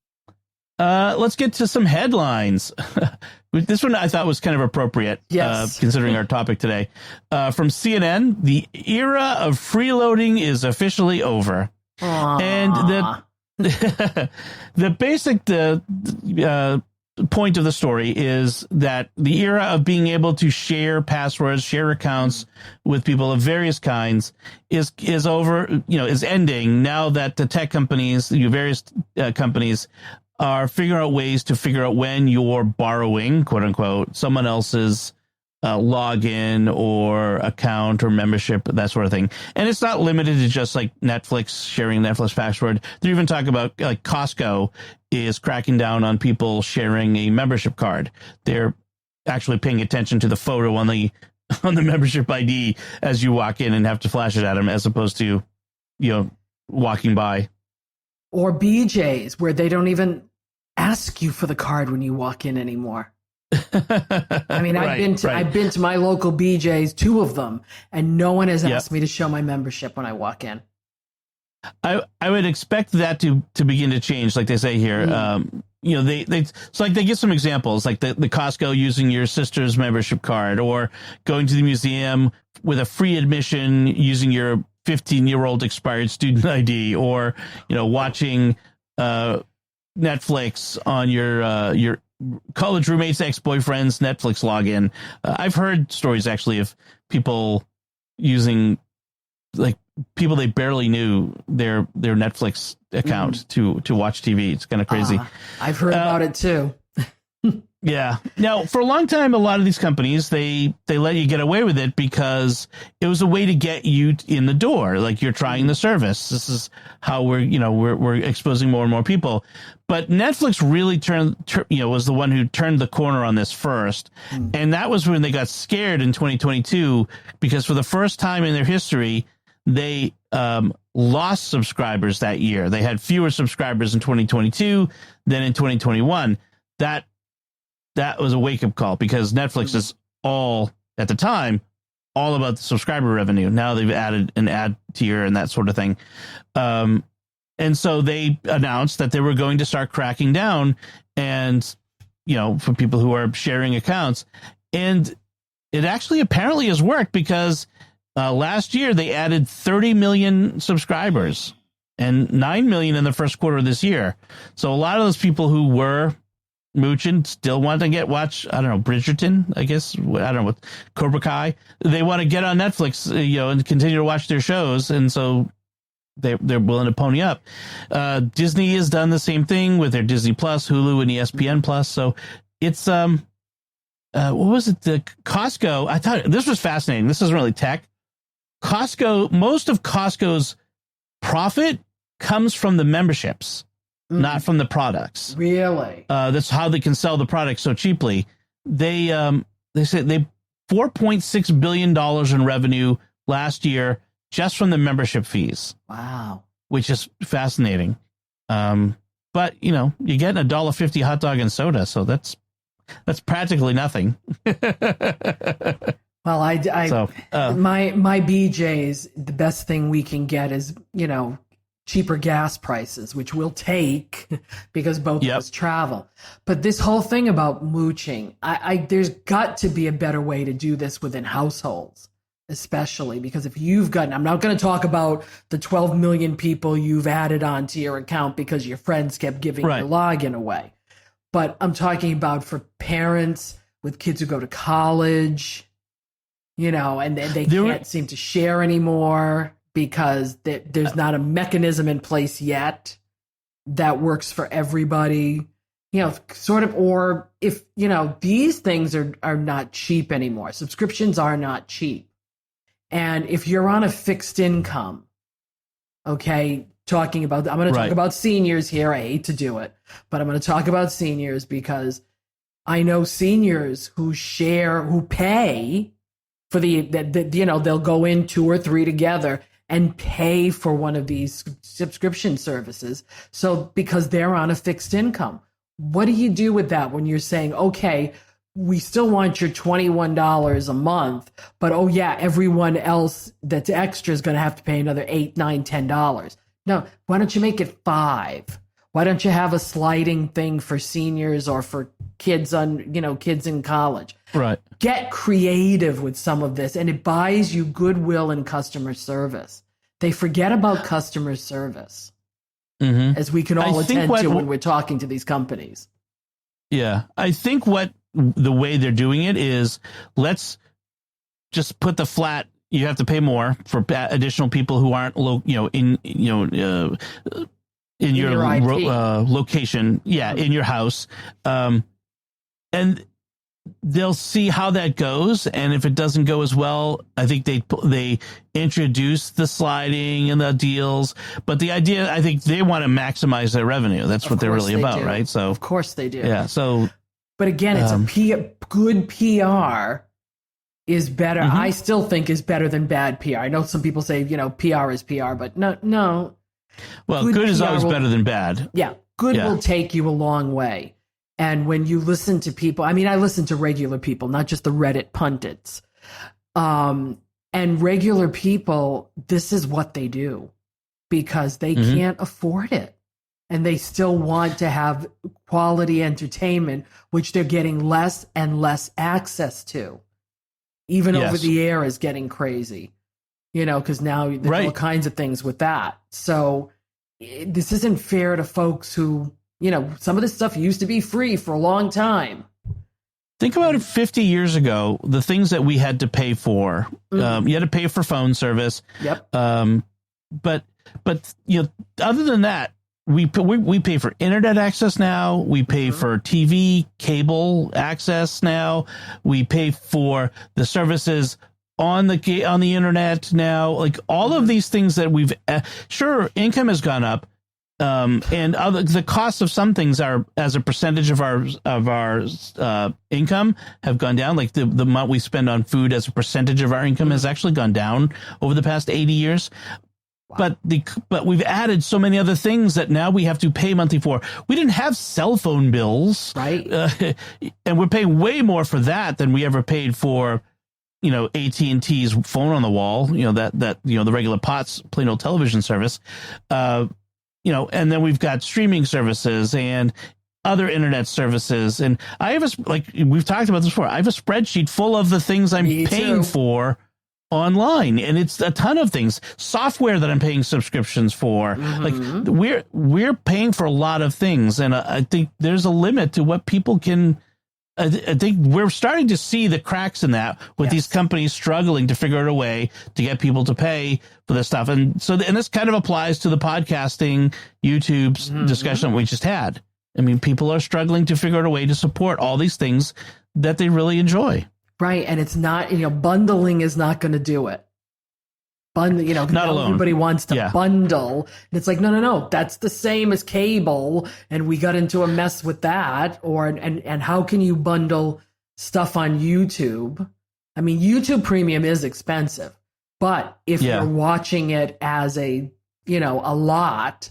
Let's get to some headlines. This one I thought was kind of appropriate, yes. Considering our topic today. From CNN, the era of freeloading is officially over. Aww. And the basic point of the story is that the era of being able to share passwords, share accounts with people of various kinds is over, is ending now that the tech companies, various companies are figuring out ways to figure out when you're borrowing, quote unquote, someone else's login or account or membership, that sort of thing. And it's not limited to just like Netflix, sharing Netflix password. They're even talking about like Costco is cracking down on people sharing a membership card. They're actually paying attention to the photo on the membership ID as you walk in and have to flash it at them, as opposed to, walking by. Or BJ's, where they don't even ask you for the card when you walk in anymore. I mean, I've been to my local BJ's, 2 of them, and no one has asked me to show my membership when I walk in. I would expect that to begin to change, like they say here. It's like they give some examples, like the Costco using your sister's membership card, or going to the museum with a free admission using your 15-year-old expired student ID, or watching Netflix on your college roommate's ex-boyfriend's Netflix login. I've heard stories actually of people using like people they barely knew their Netflix account to watch TV. It's kind of crazy. I've heard about it too. Yeah. Now, for a long time, a lot of these companies, they let you get away with it because it was a way to get you in the door. Like, you're trying the service. This is how we're exposing more and more people. But Netflix really was the one who turned the corner on this first. And that was when they got scared in 2022, because for the first time in their history, they lost subscribers that year. They had fewer subscribers in 2022 than in 2021. That was a wake-up call, because Netflix is at the time, all about the subscriber revenue. Now they've added an ad tier and that sort of thing. And so they announced that they were going to start cracking down and, for people who are sharing accounts. And it actually apparently has worked, because last year they added 30 million subscribers and 9 million in the first quarter of this year. So a lot of those people who were mooching still want to watch, I don't know, Bridgerton, I guess, I don't know, what, Cobra Kai. They want to get on Netflix, and continue to watch their shows. And so they're willing to pony up. Disney has done the same thing with their Disney Plus, Hulu, and ESPN Plus. So it's, what was it? The Costco. I thought this was fascinating. This isn't really tech. Most of Costco's profit comes from the memberships. not from the products. Really? That's how they can sell the product so cheaply. They said they $4.6 billion in revenue last year just from the membership fees. Wow. Which is fascinating. But you get a $1.50 hot dog and soda, so that's practically nothing. Well, my BJ's, the best thing we can get is, cheaper gas prices, which we'll take because both of us travel. But this whole thing about mooching, there's got to be a better way to do this within households, especially because if you've gotten, I'm not going to talk about the 12 million people you've added onto your account because your friends kept giving your login away. But I'm talking about for parents with kids who go to college, and they can't seem to share anymore because there's not a mechanism in place yet that works for everybody, sort of, or if, these things are not cheap anymore. Subscriptions are not cheap. And if you're on a fixed income, okay, I'm going to talk about seniors here. I hate to do it, but I'm going to talk about seniors because I know seniors who pay for they'll go in 2 or 3 together and pay for one of these subscription services. So because they're on a fixed income, what do you do with that when you're saying, okay, we still want your $21 a month, but everyone else that's extra is going to have to pay another $8, $9, $10. No, why don't you make it $5? Why don't you have a sliding thing for seniors or for kids kids in college? Right. Get creative with some of this, and it buys you goodwill and customer service. They forget about customer service, as we can all attend to when we're talking to these companies. Yeah, I think the way they're doing it is, let's just put the flat. You have to pay more for additional people who aren't in your location, in your house, and they'll see how that goes. And if it doesn't go as well, I think they introduce the sliding and the deals. But the idea, I think they want to maximize their revenue. That's what they're really about, right? So of course they do. Yeah. So, but again, it's good PR is better. I still think is better than bad PR. I know some people say, PR is PR, but no. Well, good is always better than bad. Yeah. Good will take you a long way. And when you listen to people, I listen to regular people, not just the Reddit pundits. And regular people, this is what they do because they can't afford it. And they still want to have quality entertainment, which they're getting less and less access to. Even over the air is getting crazy, because now there's all kinds of things with that. So this isn't fair to folks who, some of this stuff used to be free for a long time. Think about it 50 years ago, the things that we had to pay for. You had to pay for phone service. Yep. But other than that, we pay for internet access now. We pay for TV, cable access now. We pay for the services on the internet now. Like all of these things that we've income has gone up, and the costs of some things are as a percentage of our income have gone down. Like the amount we spend on food as a percentage of our income has actually gone down over the past 80 years. Wow. But we've added so many other things that now we have to pay monthly for. We didn't have cell phone bills, right? And we're paying way more for that than we ever paid for, AT&T's phone on the wall. The regular POTS plain old television service. And then we've got streaming services and other internet services. And I have we've talked about this before. I have a spreadsheet full of the things I'm paying for online, and it's a ton of things. Software that I'm paying subscriptions for. Like we're paying for a lot of things, and I think there's a limit to what people can. I think we're starting to see the cracks in that with these companies struggling to figure out a way to get people to pay for this stuff, and this kind of applies to the podcasting, YouTube's discussion that we just had. I mean, people are struggling to figure out a way to support all these things that they really enjoy. Right. And it's not, bundling is not going to do it. bundle, Not alone. Everybody wants to bundle. And it's like, no, that's the same as cable. And we got into a mess with that. And how can you bundle stuff on YouTube? I mean, YouTube Premium is expensive, but if you're watching it as a lot,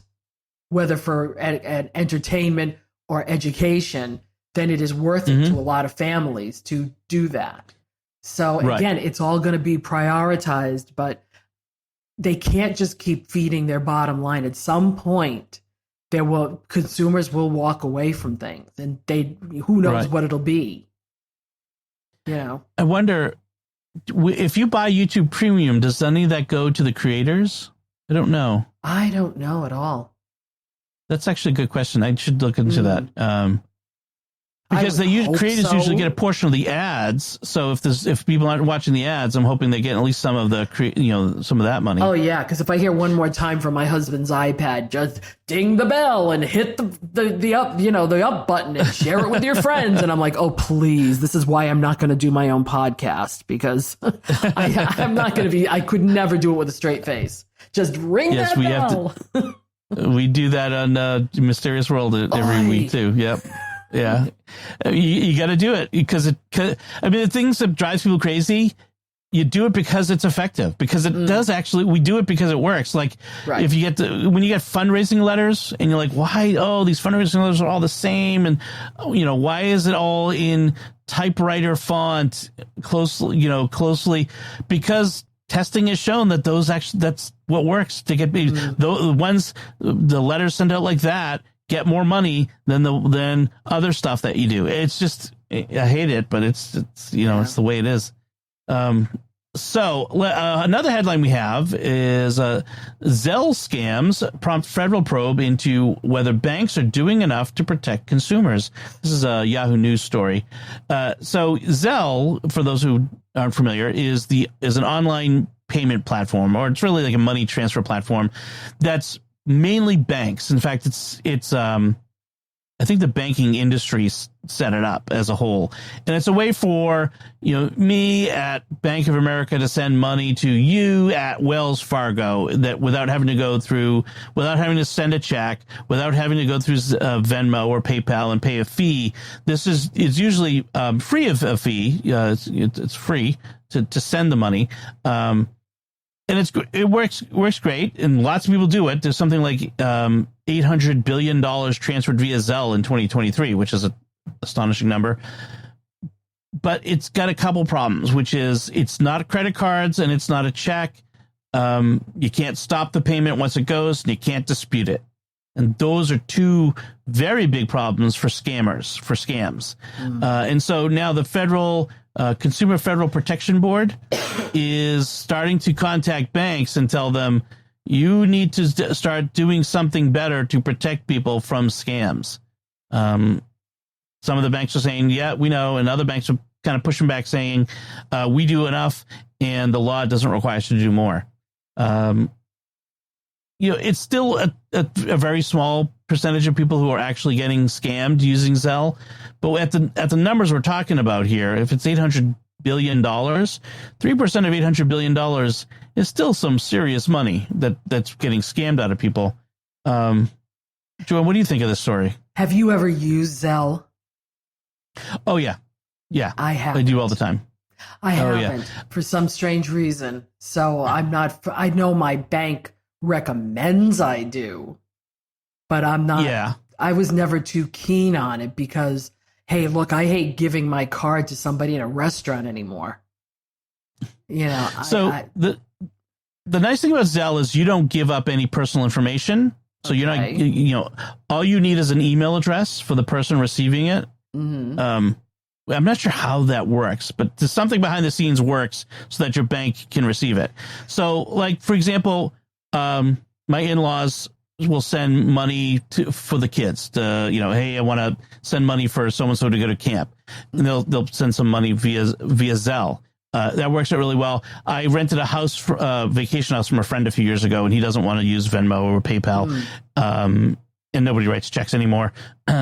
whether for entertainment or education, then it is worth it to a lot of families to do that. So again, it's all going to be prioritized, but they can't just keep feeding their bottom line. At some point, consumers will walk away from things, and who knows what it'll be. I wonder if you buy YouTube Premium, does any of that go to the creators? I don't know. I don't know at all. That's actually a good question. I should look into that. Because creators usually get a portion of the ads. So if people aren't watching the ads, I'm hoping they get at least some of some of that money. Oh yeah, because if I hear one more time from my husband's iPad, just ding the bell and hit the up button and share it with your friends, and I'm like, oh please, this is why I'm not going to do my own podcast, because I'm not going to be. I could never do it with a straight face. Just ring that bell. We do that on Mysterious World every week too. Yep. Yeah, you got to do it because the things that drives people crazy, you do it because it's effective, because it does actually, we do it because it works. Like if you when you get fundraising letters and you're like, why? Oh, these fundraising letters are all the same. And why is it all in typewriter font closely? Because testing has shown that that's what works to get the letters sent out like that get more money than other stuff that you do. It's just, I hate it, but it's it's the way it is. So another headline we have is Zelle scams prompt federal probe into whether banks are doing enough to protect consumers. This is a Yahoo News story. So Zelle, for those who aren't familiar, is an online payment platform, or it's really like a money transfer platform that's mainly banks. In fact, it's I think the banking industry set it up as a whole, and it's a way for me at Bank of America to send money to you at Wells Fargo without having to send a check, without having to go through Venmo or PayPal and pay a fee. It's usually free of a fee. It's free to send the money. And it works great, and lots of people do it. There's something like $800 billion transferred via Zelle in 2023, which is an astonishing number. But it's got a couple problems, which is it's not credit cards and it's not a check. You can't stop the payment once it goes, and you can't dispute it. And those are two very big problems for scams. And so now the Consumer Federal Protection Board is starting to contact banks and tell them, you need to start doing something better to protect people from scams. Some of the banks are saying, yeah, we know, and other banks are kind of pushing back saying, we do enough and the law doesn't require us to do more. It's still a very small percentage of people who are actually getting scammed using Zelle. But at the numbers we're talking about here, if it's $800 billion, 3% of $800 billion is still some serious money that's getting scammed out of people. Joanne, what do you think of this story? Have you ever used Zelle? Oh, yeah. Yeah. I have. I do all the time. I haven't for some strange reason. So I know my bank recommends I do, but I'm not. Yeah. I was never too keen on it because, hey, look, I hate giving my card to somebody in a restaurant anymore. So the nice thing about Zelle is you don't give up any personal information. So you're not, all you need is an email address for the person receiving it. Mm-hmm. I'm not sure how that works, but there's something behind the scenes works so that your bank can receive it. So, like, for example, my in-laws will send money for the kids to, hey, I want to send money for so-and-so to go to camp. And they'll send some money via Zelle. That works out really well. I rented a house, vacation house from a friend a few years ago, and he doesn't want to use Venmo or PayPal. And nobody writes checks anymore.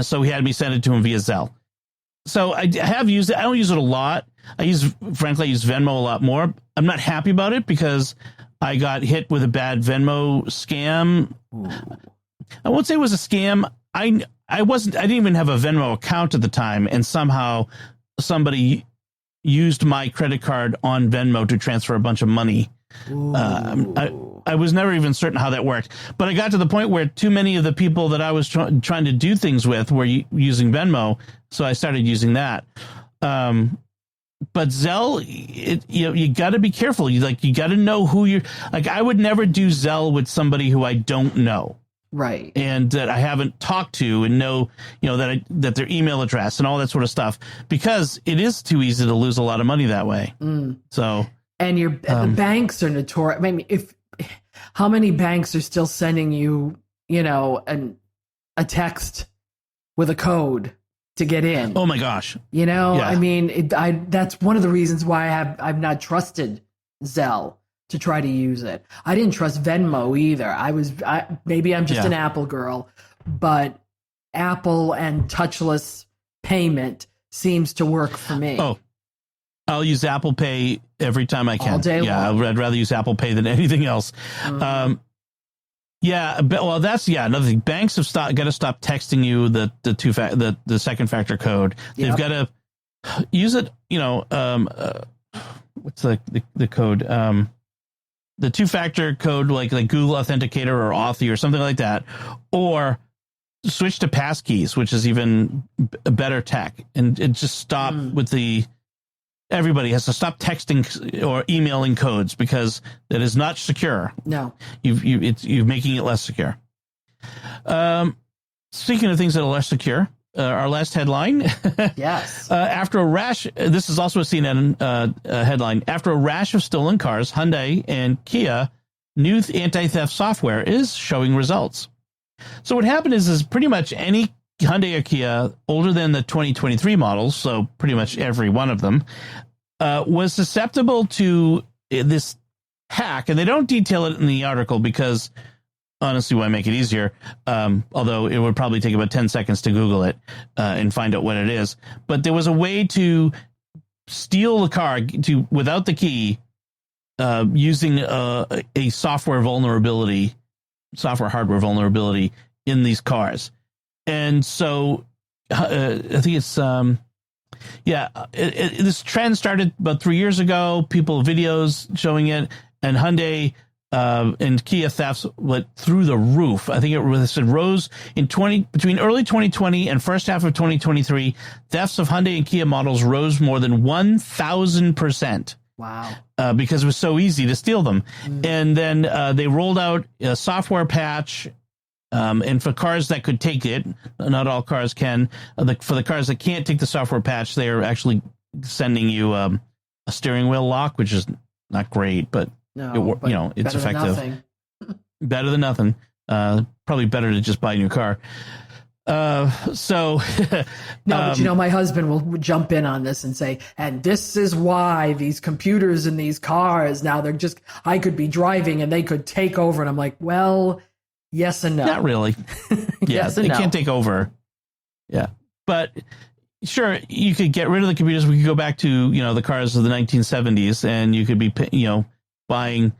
So he had me send it to him via Zelle. So I have used it. I don't use it a lot. I use Venmo a lot more. I'm not happy about it because I got hit with a bad Venmo scam. Ooh. I won't say it was a scam. I didn't even have a Venmo account at the time, and somehow somebody used my credit card on Venmo to transfer a bunch of money. I was never even certain how that worked, but I got to the point where too many of the people that I was trying to do things with were using Venmo, so I started using that. But Zelle, you got to be careful. You got to know who you're. Like, I would never do Zelle with somebody who I don't know, right? And that I haven't talked to and know, that their email address and all that sort of stuff, because it is too easy to lose a lot of money that way. So. And the banks are notorious. I mean, how many banks are still sending you, a text with a code to get in? Oh my gosh! Yeah. I mean, that's one of the reasons why I've not trusted Zelle to try to use it. I didn't trust Venmo either. Maybe I'm just an Apple girl, but Apple and touchless payment seems to work for me. Oh, I'll use Apple Pay every time I can. All day long. I'd rather use Apple Pay than anything else. Mm-hmm. That's another thing. Banks have got to stop texting you the second factor code. Yep. They've got to use it. What's the code? The 2-factor code, like Google Authenticator or Authy or something like that, or switch to passkeys, which is even better tech, and just stop with the. Everybody has to stop texting or emailing codes, because that is not secure. No, you're making it less secure. Speaking of things that are less secure, our last headline. Yes. After a rash, this is also a CNN headline. After a rash of stolen cars, Hyundai and Kia new anti-theft software is showing results. So what happened is pretty much any Hyundai or Kia older than the 2023 models, so pretty much every one of them, was susceptible to this hack. And they don't detail it in the article because, honestly, why make it easier? Although it would probably take about 10 seconds to Google it and find out what it is. But there was a way to steal the car without the key using a software hardware vulnerability in these cars. And so I think it's, this trend started about 3 years ago, videos showing it, and Hyundai and Kia thefts went through the roof. I think it rose between early 2020 and first half of 2023, thefts of Hyundai and Kia models rose more than 1,000%. Wow. Because it was so easy to steal them. And then they rolled out a software patch. And for cars that could take it, not all cars can. For the cars that can't take the software patch, they are actually sending you a steering wheel lock, which is not great, but it's effective. Better than nothing. Probably better to just buy a new car. But my husband will jump in on this and say, and this is why these computers in these cars now I could be driving and they could take over, and I'm like, well. Yes and no. Not really. Yes and no. They can't take over. Yeah. But sure, you could get rid of the computers. We could go back to, the cars of the 1970s, and you could be, buying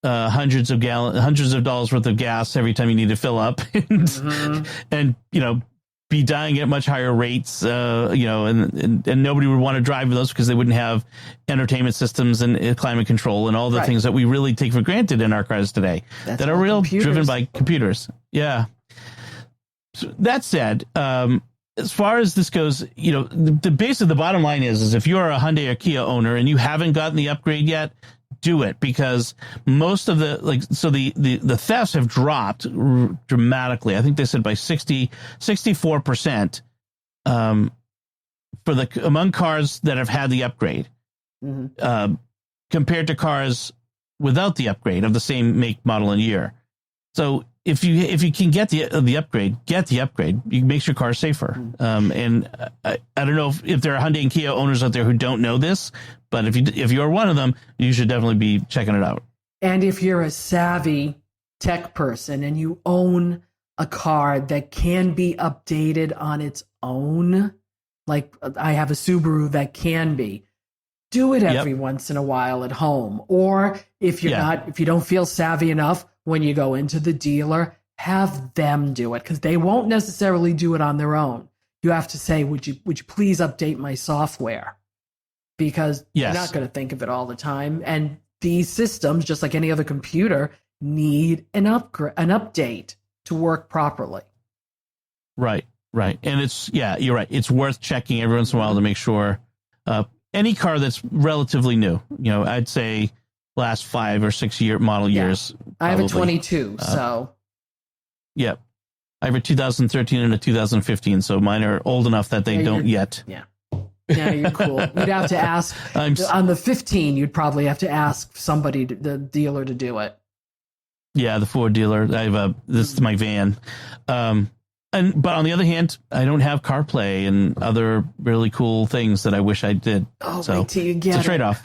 hundreds of dollars worth of gas every time you need to fill up and be dying at much higher rates, and nobody would want to drive those because they wouldn't have entertainment systems and climate control and all the things that we really take for granted in our cars today that are real driven by computers. Yeah. So that said, as far as this goes, the bottom line is if you're a Hyundai or Kia owner and you haven't gotten the upgrade yet, do it, because most of the thefts have dropped dramatically. I think they said by 64% among cars that have had the upgrade, compared to cars without the upgrade of the same make, model, and year. So if you can get the upgrade, get the upgrade. You makes your car safer. And I don't know if there are Hyundai and Kia owners out there who don't know this, but if you're one of them, you should definitely be checking it out. And if you're a savvy tech person and you own a car that can be updated on its own, like I have a Subaru that can be, do it every once in a while at home. Or if if you don't feel savvy enough, when you go into the dealer, have them do it, because they won't necessarily do it on their own. You have to say, would you please update my software? Because you're not going to think of it all the time. And these systems, just like any other computer, need an update to work properly. Right. And you're right. It's worth checking every once in a while to make sure any car that's relatively new, I'd say last 5 or 6 model years. I have a 22, so. Yep. I have a 2013 and a 2015, so mine are old enough that they don't yet. Yeah. Yeah, you're cool. You'd have to ask on the 15. You'd probably have to ask somebody, the dealer, to do it. Yeah, the Ford dealer. I have this is my van, but on the other hand, I don't have CarPlay and other really cool things that I wish I did. Oh, so wait till you get it's a trade-off.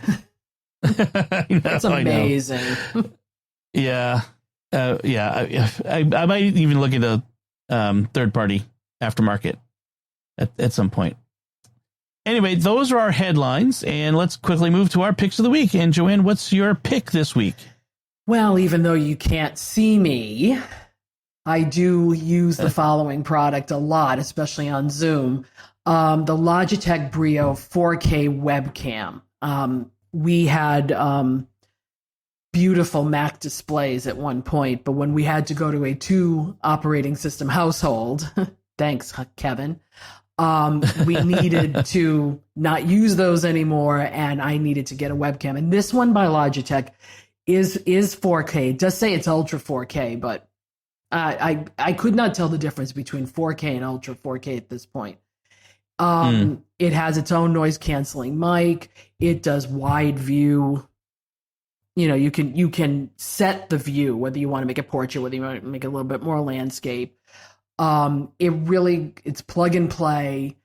That's amazing. Yeah, I might even look into third-party aftermarket at some point. Anyway, those are our headlines, and let's quickly move to our picks of the week. And Joanne, what's your pick this week? Well, even though you can't see me, I do use the following product a lot, especially on Zoom. The Logitech Brio 4K webcam. We had beautiful Mac displays at one point, but when we had to go to a 2 operating system household, thanks, Kevin, we needed to not use those anymore, and I needed to get a webcam. And this one by Logitech is 4K. It does say it's Ultra 4K, but I could not tell the difference between 4K and Ultra 4K at this point. It has its own noise canceling mic. It does wide view. You can set the view, whether you want to make it portrait, whether you want to make it a little bit more landscape. It's plug and play.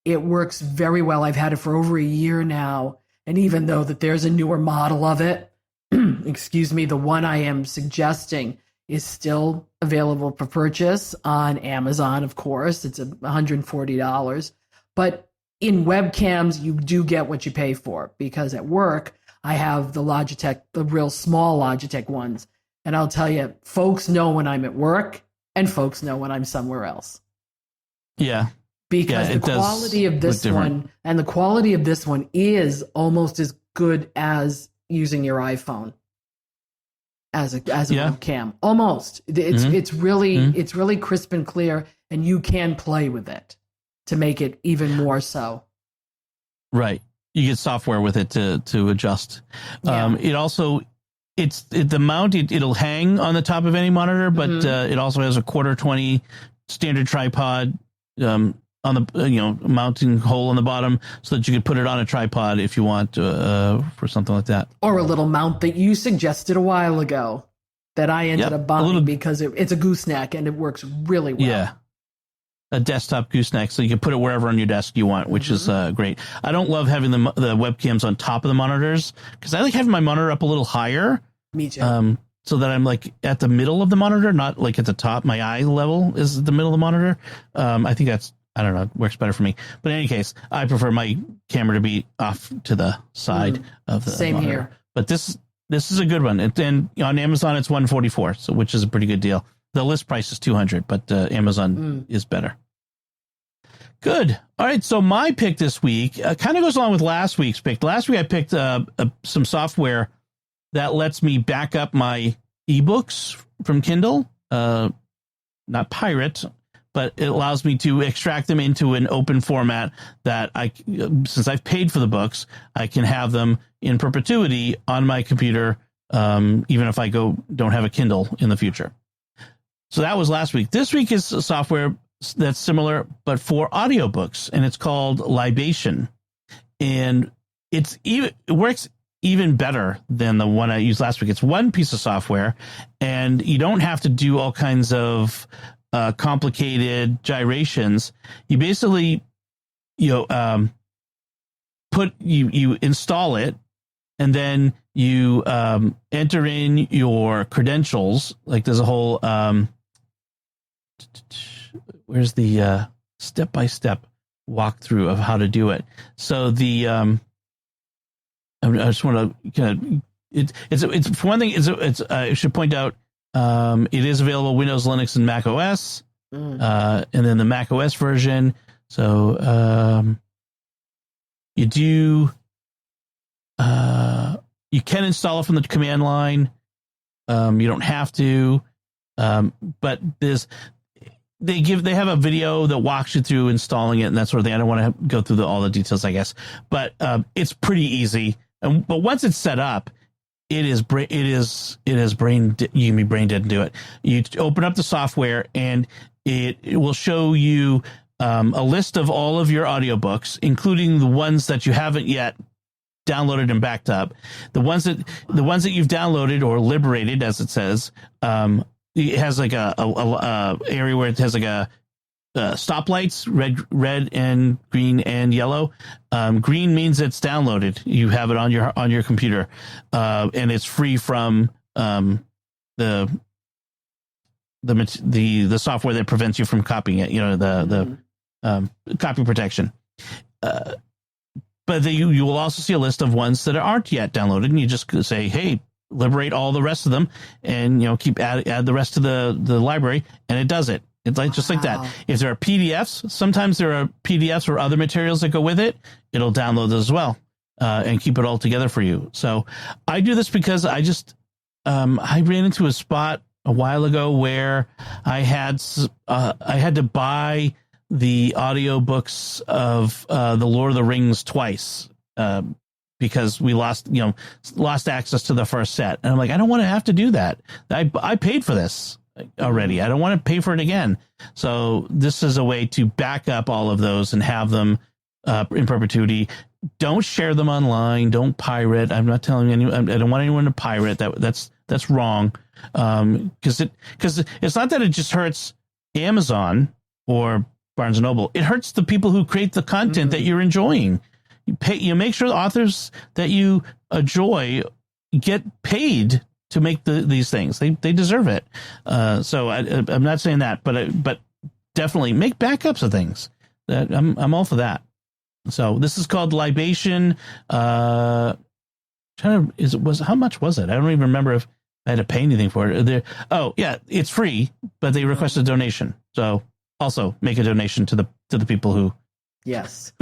It works very well. I've had it for over a year now. And even though that there's a newer model of it, excuse me, the one I am suggesting is still available for purchase on Amazon, of course. It's $140. But in webcams, you do get what you pay for, because at work, I have the Logitech, the real small Logitech ones. And I'll tell you, folks know when I'm at work and folks know when I'm somewhere else. Yeah. Because the quality of this one and the quality of this one is almost as good as using your iPhone as a webcam. Almost. It's really crisp and clear, and you can play with it to make it even more so. Right. You get software with it to adjust. Yeah. It also the mount, it'll hang on the top of any monitor, but it also has a 1/4-20 standard tripod on the mounting hole on the bottom, so that you could put it on a tripod if you want for something like that. Or a little mount that you suggested a while ago that I ended up buying because it's a gooseneck and it works really well. Yeah. A desktop gooseneck, so you can put it wherever on your desk you want, which is great. I don't love having the webcams on top of the monitors, because I like having my monitor up a little higher. Me too. So that I'm like at the middle of the monitor, not like at the top. My eye level is the middle of the monitor. I think I don't know, works better for me. But in any case, I prefer my camera to be off to the side of the Same monitor. Here. But this is a good one. And on Amazon, it's $144, so which is a pretty good deal. The list price is $200, but Amazon is better. Good. All right. So my pick this week kind of goes along with last week's pick. Last week I picked some software that lets me back up my ebooks from Kindle, not pirate, but it allows me to extract them into an open format that since I've paid for the books, I can have them in perpetuity on my computer, even if I don't have a Kindle in the future. So that was last week. This week is software that's similar, but for audiobooks, and it's called Libation. And it works even better than the one I used last week. It's one piece of software, and you don't have to do all kinds of complicated gyrations. You basically, you install it, and then you enter in your credentials. Like there's a whole where's the step-by-step walkthrough of how to do it. So the I just want to kind of, it's for one thing, I should point out, it is available Windows, Linux, and Mac OS, and then the Mac OS version. So you can install it from the command line. You don't have to, but they have a video that walks you through installing it and that sort of thing. I don't want to go through all the details, I guess, but it's pretty easy. But once it's set up, you can be brain dead and do it. You open up the software and it will show you a list of all of your audiobooks, including the ones that you haven't yet downloaded and backed up. The ones that you've downloaded or liberated, as it says, it has like a area where it has like a stoplights, red and green and yellow. Green means it's downloaded. You have it on your computer, and it's free from the software that prevents you from copying it. The copy protection. But you will also see a list of ones that aren't yet downloaded, and you just say, "Hey, liberate all the rest of them," and keep add the rest to the library, and it does it. It's like just like that. If there are PDFs, sometimes there are PDFs or other materials that go with it. It'll download those as well and keep it all together for you. So I do this because I ran into a spot a while ago where I had to buy the audiobooks of The Lord of the Rings twice because we lost access to the first set. And I'm like, I don't want to have to do that. I paid for this already. I don't want to pay for it again. So this is a way to back up all of those and have them in perpetuity. Don't share them online. Don't pirate. I'm not telling anyone. I don't want anyone to pirate. That's wrong. Because it's not that it just hurts Amazon or Barnes & Noble. It hurts the people who create the content that you're enjoying. You make sure the authors that you enjoy get paid to make these things. They deserve it. So I'm not saying that, but definitely make backups of things. I'm all for that. So this is called Libation. How much was it? I don't even remember if I had to pay anything for it. It's free, but they request a donation. So also make a donation to the people who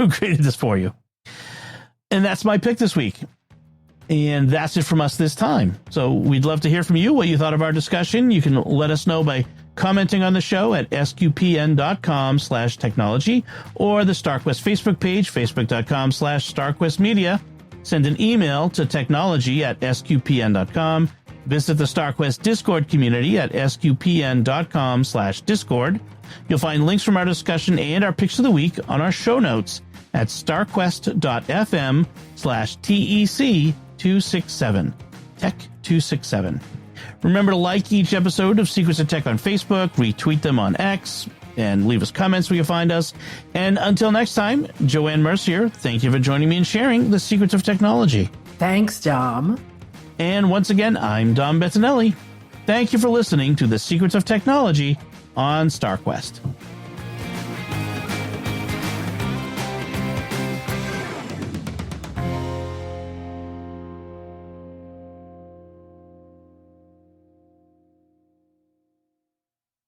created this for you. And that's my pick this week. And that's it from us this time. So we'd love to hear from you, what you thought of our discussion. You can let us know by commenting on the show at sqpn.com/technology or the StarQuest Facebook page, facebook.com/StarQuestMedia. Send an email to technology@sqpn.com. Visit the StarQuest Discord community at sqpn.com/Discord. You'll find links from our discussion and our picks of the week on our show notes at starquest.fm/TEC267. Tech267. Remember to like each episode of Secrets of Tech on Facebook, retweet them on X, and leave us comments where you find us. And until next time, Joanne Mercier, thank you for joining me and sharing the secrets of technology. Thanks, Dom. And once again, I'm Dom Bettinelli. Thank you for listening to the Secrets of Technology on StarQuest.